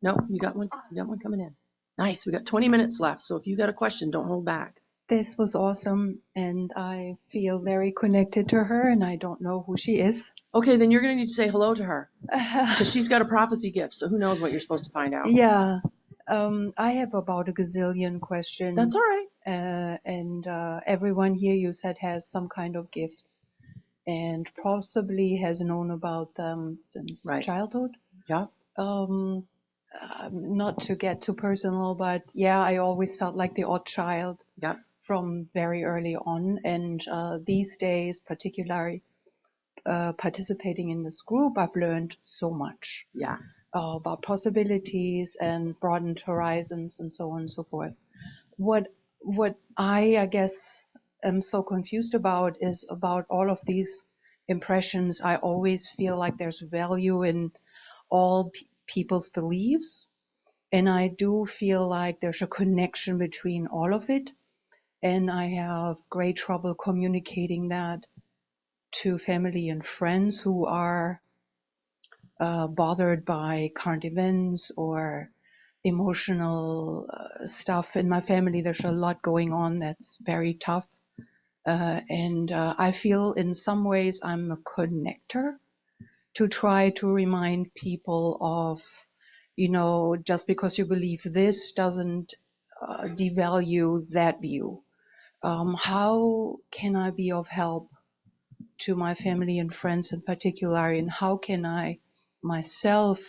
No, you got one coming in. Nice. We got 20 minutes left. So if you got a question, don't hold back. This was awesome, and I feel very connected to her, and I don't know who she is. Okay, then you're going to need to say hello to her, because she's got a prophecy gift. So who knows what you're supposed to find out. Yeah, I have about a gazillion questions. That's all right. And everyone here, you said, has some kind of gifts and possibly has known about them since childhood. Yeah. Not to get too personal, but yeah, I always felt like the odd child. Yeah. From very early on, and these days, particularly participating in this group, I've learned so much. Yeah. About possibilities and broadened horizons and so on and so forth. What I guess am so confused about is about all of these impressions. I always feel like there's value in all people's beliefs, and I do feel like there's a connection between all of it. And I have great trouble communicating that to family and friends who are bothered by current events or emotional stuff. In my family, there's a lot going on that's very tough. And I feel in some ways I'm a connector to try to remind people of, you know, just because you believe this doesn't devalue that view. How can I be of help to my family and friends in particular, and how can I myself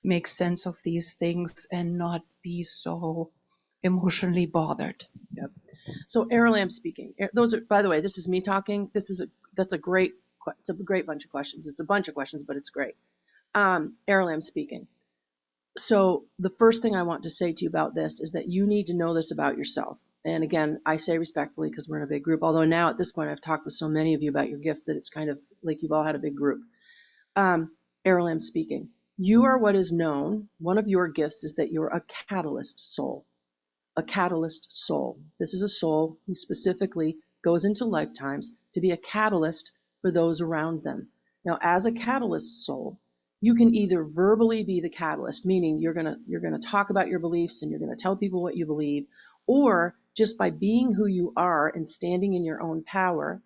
make sense of these things and not be so emotionally bothered? Yep. So Aralamb speaking. Those are, by the way, this is me talking. It's a great bunch of questions. It's a bunch of questions, but it's great. Aralamb speaking. So the first thing I want to say to you about this is that you need to know this about yourself. And again, I say respectfully because we're in a big group, although now at this point I've talked with so many of you about your gifts that it's kind of like you've all had a big group. Aralamb speaking. You are what is known. One of your gifts is that you're a catalyst soul. A catalyst soul. This is a soul who specifically goes into lifetimes to be a catalyst for those around them. Now, as a catalyst soul, you can either verbally be the catalyst, meaning you're gonna talk about your beliefs and you're gonna tell people what you believe, or just by being who you are and standing in your own power,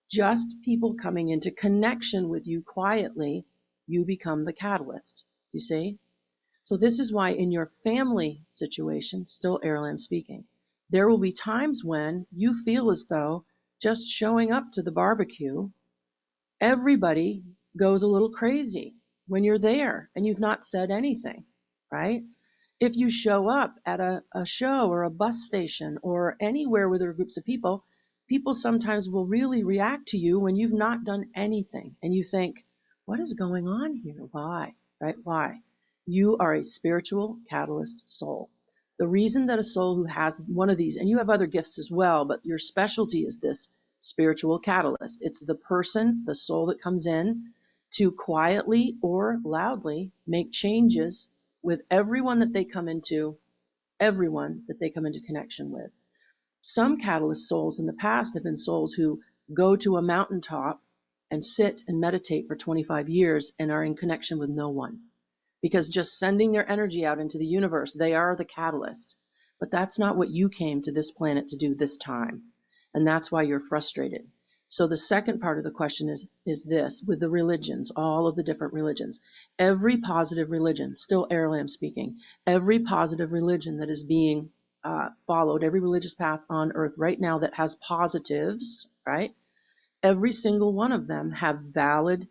just people coming into connection with you quietly, you become the catalyst. You see? So this is why in your family situation, still Aralamb speaking, there will be times when you feel as though just showing up to the barbecue, everybody goes a little crazy when you're there and you've not said anything, right? If you show up at a show or a bus station or anywhere where there are groups of people, people sometimes will really react to you when you've not done anything. And you think, what is going on here? Why? Right? Why? You are a spiritual catalyst soul. The reason that a soul who has one of these, and you have other gifts as well, but your specialty is this spiritual catalyst. It's the person, the soul that comes in to quietly or loudly make changes with everyone that they come into connection with. Some catalyst souls in the past have been souls who go to a mountaintop and sit and meditate for 25 years and are in connection with no one. because just sending their energy out into the universe, they are the catalyst. But that's not what you came to this planet to do this time. And that's why you're frustrated. So the second part of the question is this, with the religions, all of the different religions. Every positive religion, still Aralamb speaking, every positive religion that is being followed, every religious path on earth right now that has positives, right? Every single one of them have valid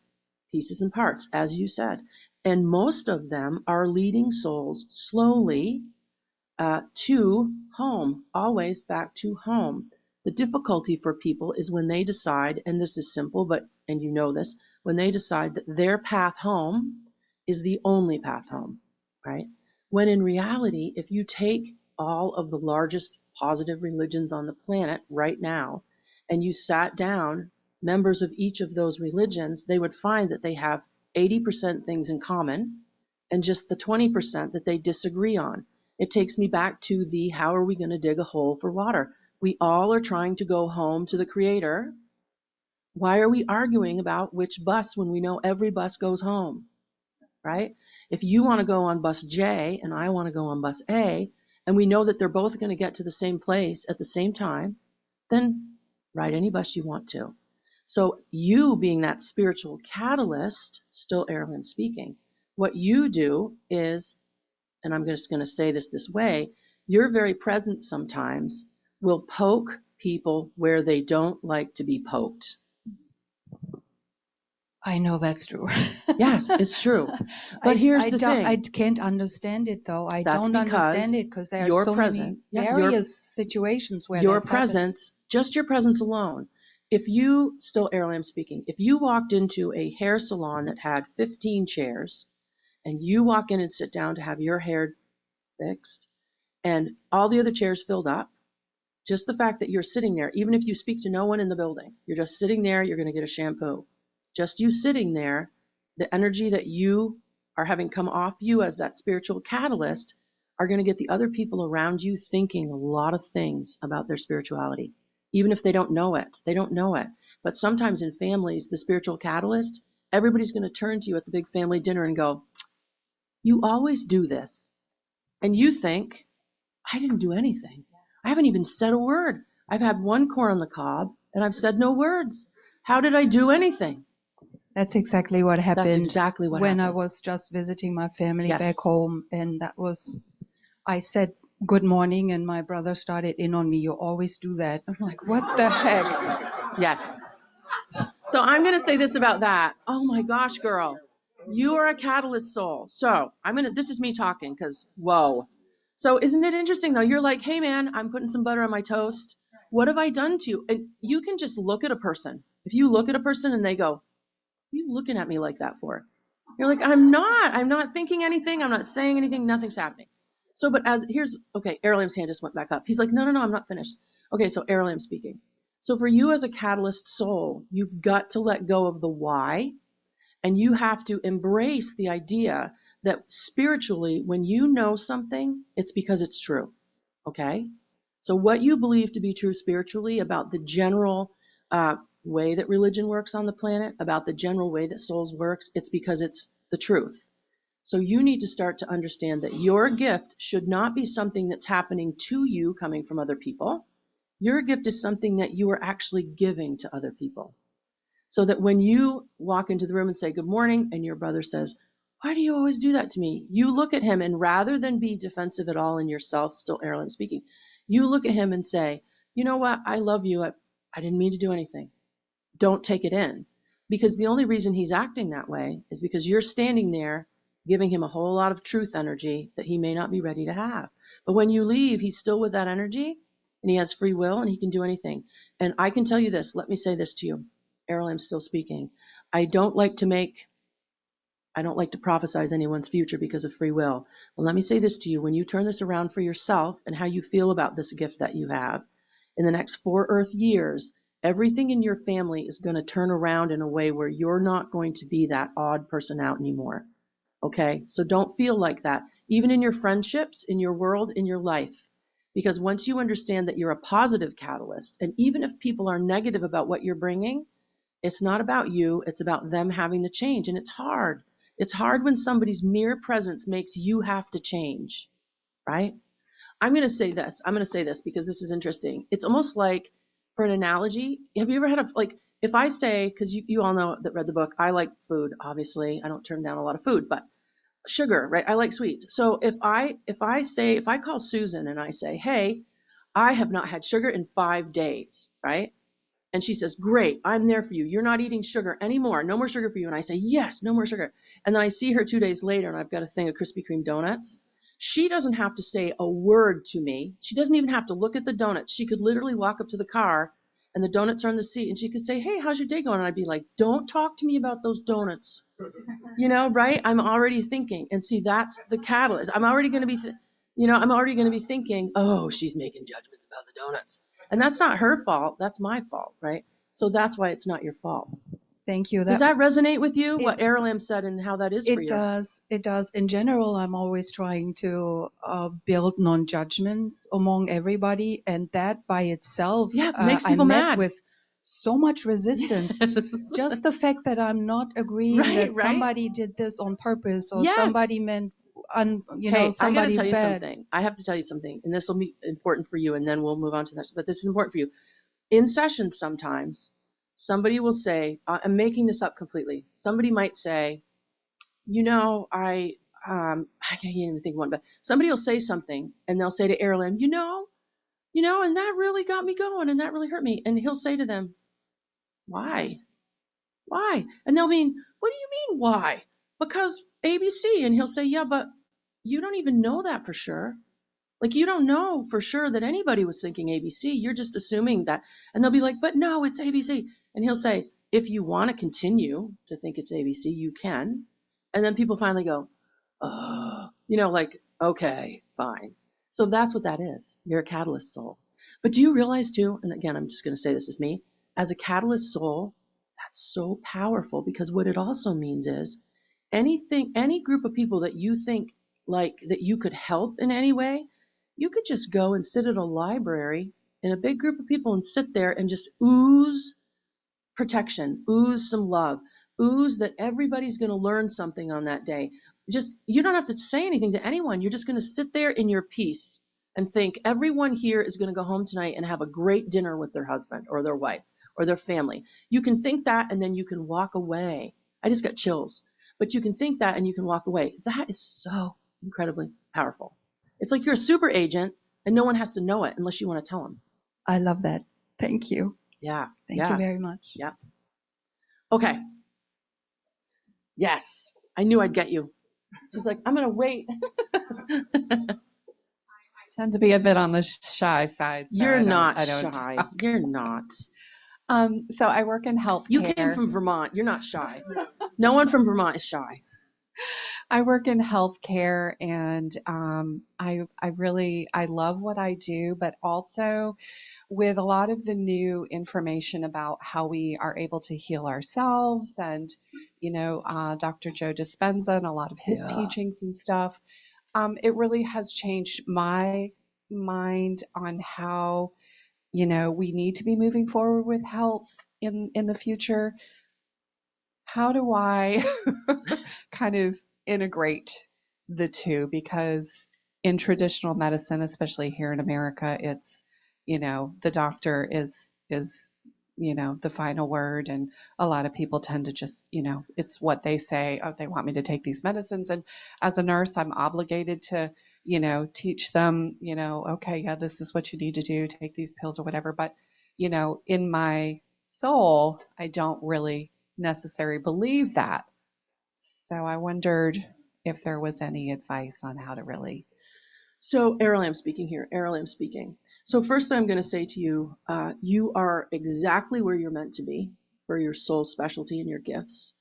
pieces and parts, as you said. And most of them are leading souls slowly to home, always back to home. The difficulty for people is when they decide, and this is simple, and you know this, when they decide that their path home is the only path home, right? When in reality, if you take all of the largest positive religions on the planet right now, and you sat down members of each of those religions, they would find that they have 80% things in common and just the 20% that they disagree on. It takes me back to the how are we going to dig a hole for water? We all are trying to go home to the Creator. Why are we arguing about which bus when we know every bus goes home, right? If you want to go on bus J and I want to go on bus A, and we know that they're both going to get to the same place at the same time, then ride any bus you want to. So you being that spiritual catalyst, still Aralamb speaking, what you do is, and I'm just going to say this way, your very presence sometimes will poke people where they don't like to be poked. I know that's true. Yes, it's true. But here's the thing. I can't understand it though. I That's don't understand it because there are so many various situations where your presence, just your presence alone. If you, still Aralamb speaking, if you walked into a hair salon that had 15 chairs and you walk in and sit down to have your hair fixed and all the other chairs filled up, just the fact that you're sitting there, even if you speak to no one in the building, you're just sitting there, you're going to get a shampoo. Just you sitting there, the energy that you are having come off you as that spiritual catalyst are going to get the other people around you thinking a lot of things about their spirituality. Even if they don't know it, they don't know it. But sometimes in families, the spiritual catalyst, everybody's going to turn to you at the big family dinner and go, you always do this. And you think, I didn't do anything. I haven't even said a word. I've had one corn on the cob and I've said no words. How did I do anything? That's exactly what happened. That's exactly what when happens. I was just visiting my family Yes. back home, and that was, I said good morning, and my brother started in on me. You always do that. I'm like, what the heck? Yes. So I'm going to say this about that. Oh my gosh, girl, you are a catalyst soul. So this is me talking because whoa. So isn't it interesting though? You're like, hey man, I'm putting some butter on my toast. What have I done to you? And you can just look at a person. If you look at a person and they go, what are you looking at me like that for? You're like, I'm not thinking anything. I'm not saying anything. Nothing's happening. So, but okay, Aralamb's hand just went back up. He's like, no, I'm not finished. Okay, so Aralamb speaking. So for you as a catalyst soul, you've got to let go of the why, and you have to embrace the idea that spiritually, when you know something, it's because it's true, okay? So what you believe to be true spiritually about the general way that religion works on the planet, about the general way that souls works, it's because it's the truth. So you need to start to understand that your gift should not be something that's happening to you coming from other people. Your gift is something that you are actually giving to other people. So that when you walk into the room and say good morning and your brother says, why do you always do that to me? You look at him and rather than be defensive at all in yourself, still Aralamb speaking, you look at him and say, you know what? I love you. I didn't mean to do anything. Don't take it in. Because the only reason he's acting that way is because you're standing there giving him a whole lot of truth energy that he may not be ready to have. But when you leave, he's still with that energy and he has free will and he can do anything. And I can tell you this, let me say this to you. Aralamb's still speaking. I don't like to prophesize anyone's future because of free will. Well, let me say this to you. When you turn this around for yourself and how you feel about this gift that you have, in the next 4 Earth years, everything in your family is going to turn around in a way where you're not going to be that odd person out anymore. Okay? So don't feel like that. Even in your friendships, in your world, in your life. Because once you understand that you're a positive catalyst, and even if people are negative about what you're bringing, it's not about you, it's about them having the change. And it's hard. It's hard when somebody's mere presence makes you have to change, right? I'm going to say this because this is interesting. It's almost like, for an analogy, have you ever had like, if I say, because you all know that read the book, I like food, obviously. I don't turn down a lot of food, but sugar, right? I like sweets. So if I call Susan and I say, hey, I have not had sugar in 5 days, right? And she says, great, I'm there for you. You're not eating sugar anymore. No more sugar for you. And I say, yes, no more sugar. And then I see her 2 days later and I've got a thing of Krispy Kreme donuts. She doesn't have to say a word to me. She doesn't even have to look at the donuts. She could literally walk up to the car and the donuts are on the seat and she could say, hey, how's your day going? And I'd be like, don't talk to me about those donuts. Right? I'm already thinking. And see, that's the catalyst. I'm already going to be thinking, oh, she's making judgments about the donuts. And that's not her fault. That's my fault, right? So that's why it's not your fault. Thank you. Does that resonate with you, what Aralamb said and how that is for you? It does. It does. In general, I'm always trying to build non-judgments among everybody. And that by itself, makes I people met mad. with so much resistance. Yes. Just the fact that I'm not agreeing that somebody did this on purpose or somebody meant, Hey, somebody I got to tell you bad. something. I have to tell you something, and this will be important for you, and then we'll move on to the next. But this is important for you. In sessions, sometimes somebody will say, I'm making this up completely. Somebody might say, I can't even think of one, but somebody will say something, and they'll say to Aralamb, and that really got me going, and that really hurt me. And he'll say to them, why? Why? And they'll mean, what do you mean, why? Because ABC. And he'll say, yeah, but you don't even know that for sure. Like, you don't know for sure that anybody was thinking ABC. You're just assuming that. And they'll be like, but no, it's ABC. And he'll say, if you want to continue to think it's ABC, you can. And then people finally go, okay, fine. So that's what that is. You're a catalyst soul. But do you realize too, and again, I'm just going to say this is me, as a catalyst soul, that's so powerful, because what it also means is any group of people that you think like that you could help in any way, you could just go and sit at a library in a big group of people and sit there and just ooze protection, ooze some love, ooze that everybody's going to learn something on that day. You don't have to say anything to anyone. You're just going to sit there in your peace and think everyone here is going to go home tonight and have a great dinner with their husband or their wife or their family. You can think that and then you can walk away. I just got chills. But you can think that and you can walk away. That is so incredibly powerful. It's like you're a super agent and no one has to know it unless you want to tell them. I love that. Thank you. Yeah. Thank you very much. Yeah. Okay. Yes. I knew I'd get you. She's like, I'm going to wait. I tend to be a bit on the shy side. So You're I not don't shy. talk. You're not. So I work in healthcare. You came from Vermont. You're not shy. No one from Vermont is shy. I work in healthcare, and I love what I do, but also with a lot of the new information about how we are able to heal ourselves, and Dr. Joe Dispenza and a lot of his teachings and stuff, it really has changed my mind on how we need to be moving forward with health in the future. How do I kind of integrate the two? Because in traditional medicine, especially here in America, it's, the doctor is the final word. And a lot of people tend to just, it's what they say. Oh, they want me to take these medicines. And as a nurse, I'm obligated to, teach them, okay, yeah, this is what you need to do, take these pills or whatever. But, in my soul, I don't really necessarily believe that. So I wondered if there was any advice on how to really. So Aralamb speaking here, Aralamb speaking. So first I'm going to say to you, you are exactly where you're meant to be for your soul specialty and your gifts.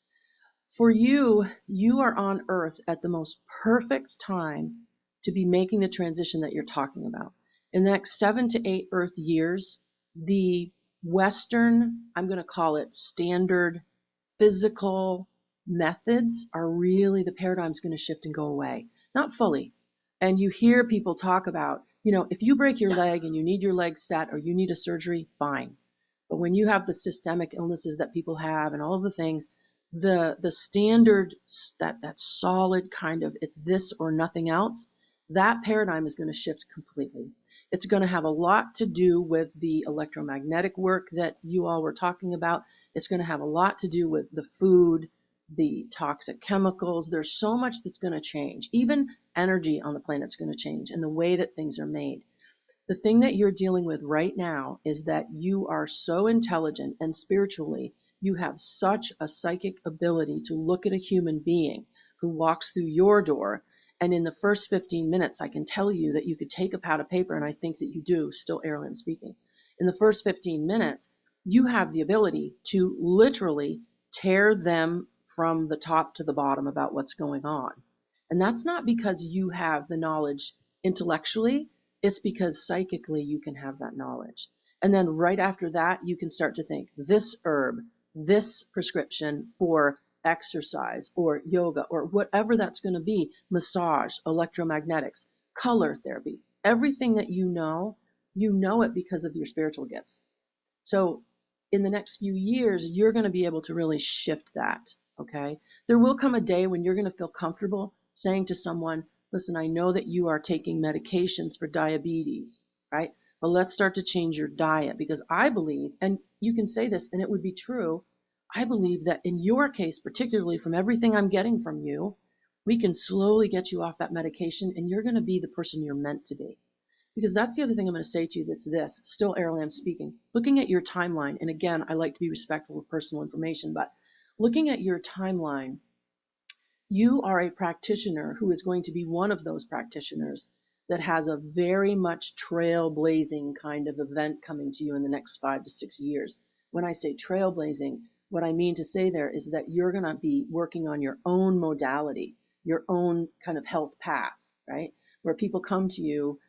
For you, you are on earth at the most perfect time to be making the transition that you're talking about. In the next 7 to 8 earth years, the Western, I'm going to call it standard physical methods are really, the paradigm's going to shift and go away. Not fully. And you hear people talk about, if you break your leg and you need your leg set or you need a surgery, fine. But when you have the systemic illnesses that people have and all of the things, the standard, that solid kind of it's this or nothing else, that paradigm is going to shift completely. It's going to have a lot to do with the electromagnetic work that you all were talking about. It's going to have a lot to do with the food, the toxic chemicals. There's so much that's going to change. Even energy on the planet's going to change, and the way that things are made. The thing that you're dealing with right now is that you are so intelligent, and spiritually, you have such a psychic ability to look at a human being who walks through your door. And in the first 15 minutes, I can tell you that you could take a pad of paper, and I think that you do, still Aralamb speaking. In the first 15 minutes, you have the ability to literally tear them from the top to the bottom about what's going on. And that's not because you have the knowledge intellectually, it's because psychically you can have that knowledge. And then right after that, you can start to think, this herb, this prescription for exercise or yoga or whatever that's going to be, massage, electromagnetics, color therapy, everything that you know it because of your spiritual gifts. So in the next few years, you're going to be able to really shift that, okay? There will come a day when you're going to feel comfortable saying to someone, listen, I know that you are taking medications for diabetes, right? But let's start to change your diet, because I believe, and you can say this and it would be true, I believe that in your case, particularly from everything I'm getting from you, we can slowly get you off that medication and you're going to be the person you're meant to be. Because that's the other thing I'm going to say to you, that's this, still Aralamb speaking, looking at your timeline, and again, I like to be respectful of personal information, but looking at your timeline, you are a practitioner who is going to be one of those practitioners that has a very much trailblazing kind of event coming to you in the next 5 to 6 years. When I say trailblazing, what I mean to say there is that you're going to be working on your own modality, your own kind of health path, right? Where people come to you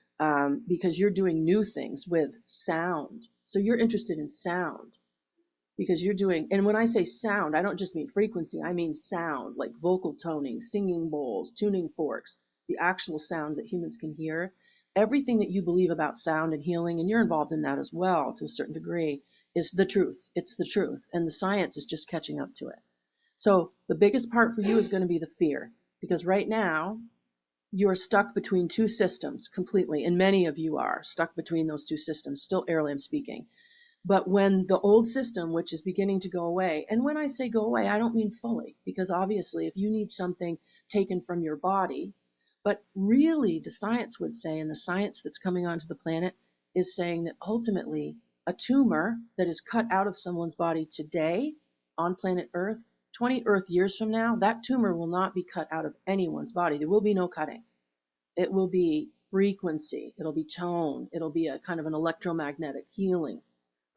because you're doing new things with sound. So you're interested in sound because you're doing, and when I say sound, I don't just mean frequency, I mean sound, like vocal toning, singing bowls, tuning forks, the actual sound that humans can hear. Everything that you believe about sound and healing, and you're involved in that as well to a certain degree, is the truth. It's the truth. And the science is just catching up to it. So the biggest part for you is going to be the fear, because right now you are stuck between two systems completely. And many of you are stuck between those two systems, still Aralamb speaking. But when the old system, which is beginning to go away, and when I say go away, I don't mean fully, because obviously if you need something taken from your body, but really the science would say, and the science that's coming onto the planet is saying that ultimately a tumor that is cut out of someone's body today on planet Earth, 20 Earth years from now, that tumor will not be cut out of anyone's body. There will be no cutting. It will be frequency. It'll be tone. It'll be a kind of an electromagnetic healing.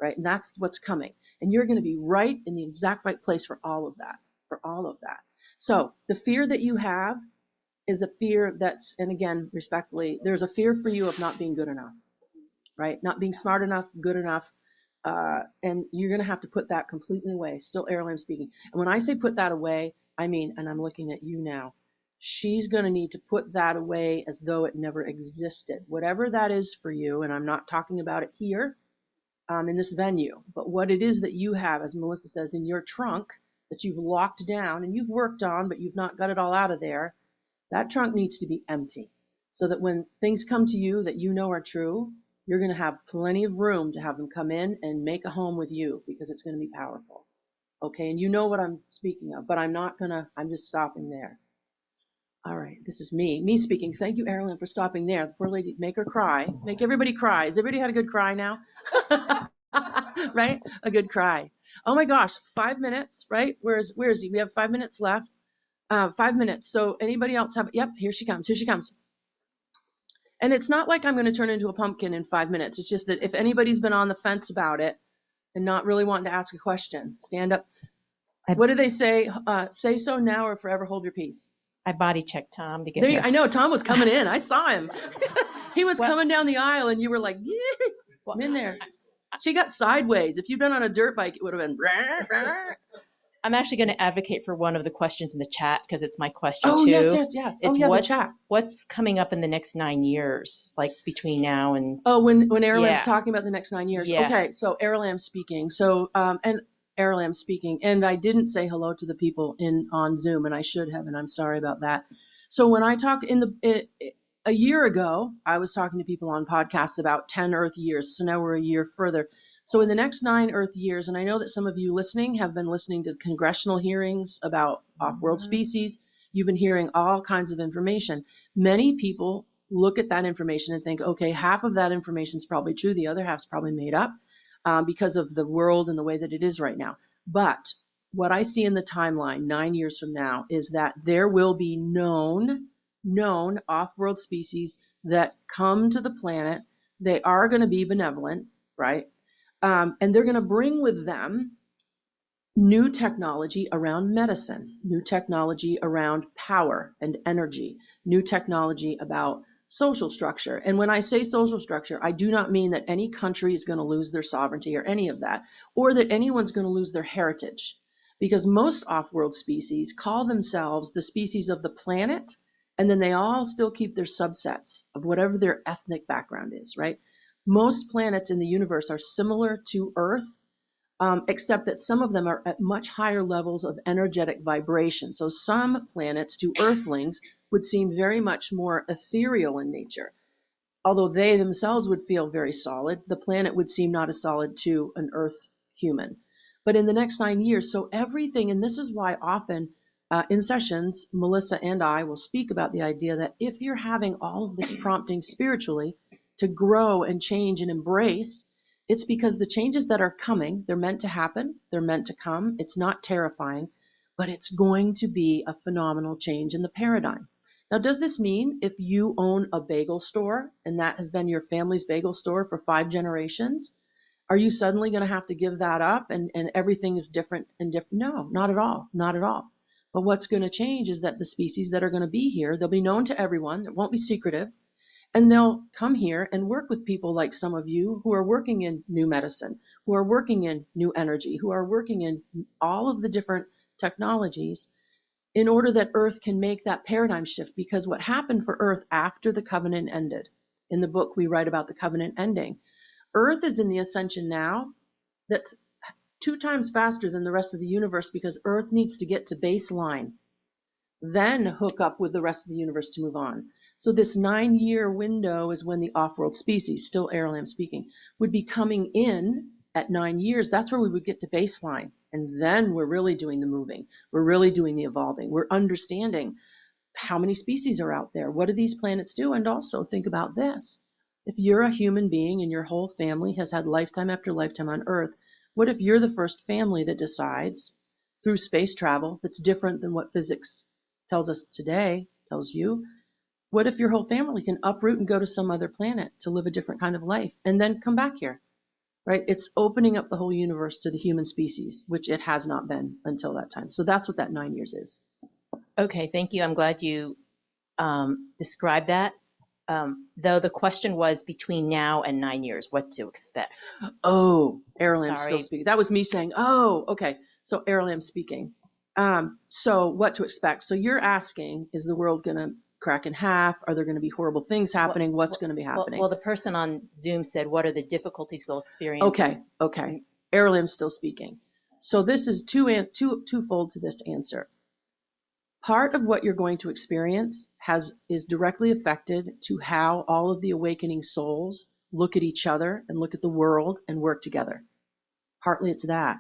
Right? And that's what's coming. And you're going to be right in the exact right place for all of that, So the fear that you have is a fear that's, and again, respectfully, there's a fear for you of not being good enough, right? Not being smart enough, good enough. And you're going to have to put that completely away. Still Aralamb speaking. And when I say put that away, I mean, and I'm looking at you now, she's going to need to put that away as though it never existed. Whatever that is for you, and I'm not talking about it here, in this venue, but what it is that you have, as Melissa says, in your trunk that you've locked down and you've worked on, but you've not got it all out of there, that trunk needs to be empty so that when things come to you that you know are true, you're going to have plenty of room to have them come in and make a home with you, because it's going to be powerful. Okay, and you know what I'm speaking of, but I'm just stopping there. All right, this is me speaking. Thank you, Aralamb, for stopping there. The poor lady, make her cry. Make everybody cry. Has everybody had a good cry now? Right? A good cry. Oh my gosh, 5 minutes, right? Where is he? We have 5 minutes left. 5 minutes. So anybody else have, yep, here she comes. And it's not like I'm going to turn into a pumpkin in 5 minutes. It's just that if anybody's been on the fence about it and not really wanting to ask a question, stand up. What do they say? Say so now or forever hold your peace. I body checked Tom to get here. I know Tom was coming in. I saw him. He was coming down the aisle, and you were like, yeah, I'm in there. She got sideways. If you'd been on a dirt bike, it would have been. Rah, rah. I'm actually going to advocate for one of the questions in the chat because it's my question too. Oh yes. It's the chat. What's coming up in the next 9 years, like between now and. Oh, when Aralamb's talking about the next 9 years. Yeah. Okay, so Aralamb speaking. So and Aralamb speaking, and I didn't say hello to the people on Zoom, and I should have, and I'm sorry about that. So when I talk a year ago, I was talking to people on podcasts about 10 Earth years. So now we're a year further. So in the next 9 Earth years, and I know that some of you listening have been listening to congressional hearings about off-world species. You've been hearing all kinds of information. Many people look at that information and think, okay, half of that information is probably true. The other half's probably made up because of the world and the way that it is right now. But what I see in the timeline 9 years from now is that there will be known off-world species that come to the planet. They are going to be benevolent, right? And they're going to bring with them new technology around medicine, new technology around power and energy, new technology about social structure. And when I say social structure, I do not mean that any country is going to lose their sovereignty or any of that, or that anyone's going to lose their heritage, because most off-world species call themselves the species of the planet, and then they all still keep their subsets of whatever their ethnic background is, right? Most planets in the universe are similar to Earth, except that some of them are at much higher levels of energetic vibration. So some planets to Earthlings would seem very much more ethereal in nature. Although they themselves would feel very solid, the planet would seem not as solid to an Earth human. But in the next 9 years, so everything, and this is why often in sessions, Melissa and I will speak about the idea that if you're having all of this prompting spiritually to grow and change and embrace, it's because the changes that are coming, they're meant to happen, they're meant to come. It's not terrifying, but it's going to be a phenomenal change in the paradigm. Now, does this mean if you own a bagel store and that has been your family's bagel store for 5 generations, are you suddenly going to have to give that up and everything is different and different? No, not at all, not at all. But what's going to change is that the species that are going to be here, they'll be known to everyone, it won't be secretive, and they'll come here and work with people like some of you who are working in new medicine, who are working in new energy, who are working in all of the different technologies in order that Earth can make that paradigm shift. Because what happened for Earth after the covenant ended, in the book we write about the covenant ending, Earth is in the ascension now that's 2 times faster than the rest of the universe, because Earth needs to get to baseline, then hook up with the rest of the universe to move on. So this 9-year window is when the off-world species, still Aralamb speaking, would be coming in at 9 years. That's where we would get to baseline. And then we're really doing the moving. We're really doing the evolving. We're understanding how many species are out there. What do these planets do? And also think about this. If you're a human being and your whole family has had lifetime after lifetime on Earth, what if you're the first family that decides through space travel that's different than what physics tells us today, tells you? What if your whole family can uproot and go to some other planet to live a different kind of life and then come back here, right? It's opening up the whole universe to the human species, which it has not been until that time. So that's what that 9 years is. Okay, thank you. I'm glad you described that. Though the question was between now and 9 years, what to expect. Oh, Aralamb Sorry. still speaking. That was me saying, oh, okay. So Aralamb speaking. So what to expect? So you're asking, is the world going to crack in half? Are there going to be horrible things happening? What's going to be happening? Well, the person on Zoom said, what are the difficulties we'll experience? Okay. Aralamb still speaking. So this is twofold to this answer. Part of what you're going to experience is directly affected to how all of the awakening souls look at each other and look at the world and work together. Partly it's that.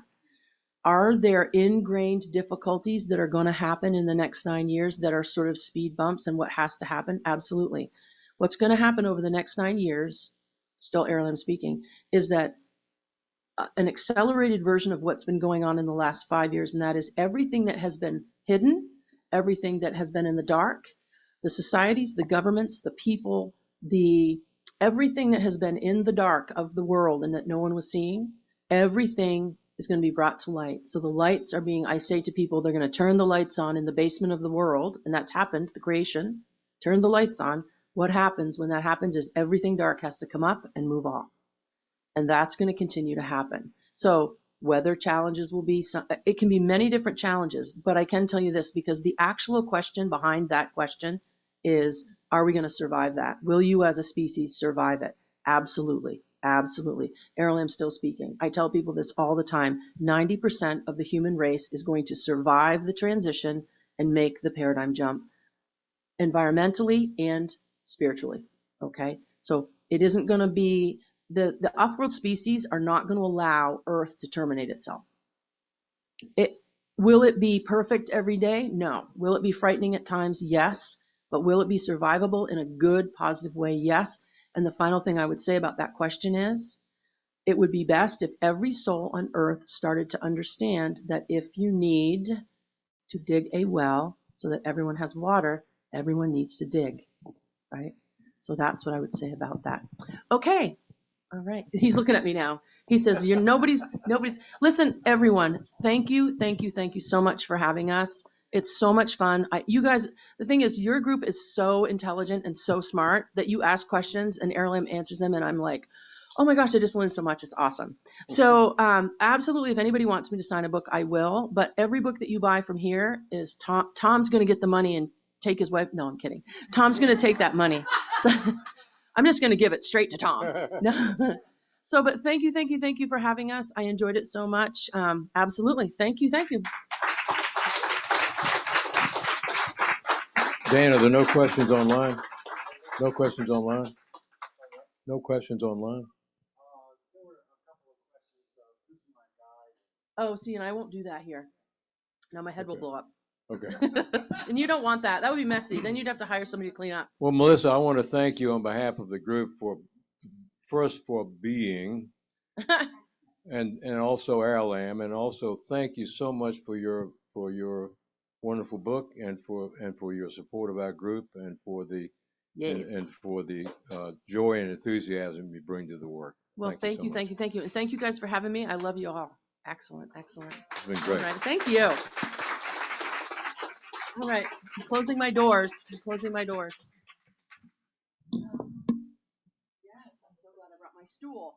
Are there ingrained difficulties that are going to happen in the next 9 years that are sort of speed bumps and what has to happen? Absolutely. What's going to happen over the next 9 years, still Aralamb speaking, is that an accelerated version of what's been going on in the last 5 years, and that is everything that has been hidden, everything that has been in the dark, the societies, the governments, the people, everything that has been in the dark of the world and that no one was seeing, everything is going to be brought to light. So the lights are I say to people, they're going to turn the lights on in the basement of the world, and that's happened, the creation, turn the lights on. What happens when that happens is everything dark has to come up and move off. And that's going to continue to happen. So weather challenges will be, it can be many different challenges, but I can tell you this, because the actual question behind that question is, are we going to survive that? Will you as a species survive it? Absolutely. Absolutely. Airlam's still speaking. I tell people this all the time. 90% of the human race is going to survive the transition and make the paradigm jump environmentally and spiritually. Okay. So it isn't going to be the off-world species are not going to allow Earth to terminate itself. Will it be perfect every day? No. Will it be frightening at times? Yes. But will it be survivable in a good, positive way? Yes. And the final thing I would say about that question is, it would be best if every soul on Earth started to understand that if you need to dig a well so that everyone has water, everyone needs to dig, right? So that's what I would say about that. Okay. All right. He's looking at me now. He says, "You're nobody's. Listen, everyone, thank you so much for having us. It's so much fun. You guys, the thing is, your group is so intelligent and so smart that you ask questions and Aralamb answers them. And I'm like, oh my gosh, I just learned so much. It's awesome. So absolutely, if anybody wants me to sign a book, I will. But every book that you buy from here is Tom's going to get the money and take his wife. No, I'm kidding. Tom's going to take that money. So I'm just going to give it straight to Tom. No. So, but thank you for having us. I enjoyed it so much. Absolutely. Thank you. Dan, are there no questions online? No questions online? No questions online? Oh, see, and I won't do that here. Now my head will blow up. Okay. And you don't want that. That would be messy. Then you'd have to hire somebody to clean up. Well, Melissa, I want to thank you on behalf of the group for being, and also Aralamb, and also thank you so much for your wonderful book and for your support of our group and for the and for the joy and enthusiasm you bring to the work. Well, thank you. And thank you guys for having me. I love you all. Excellent. It's been great. All right. Thank you. All right. I'm closing my doors. Yes, I'm so glad I brought my stool.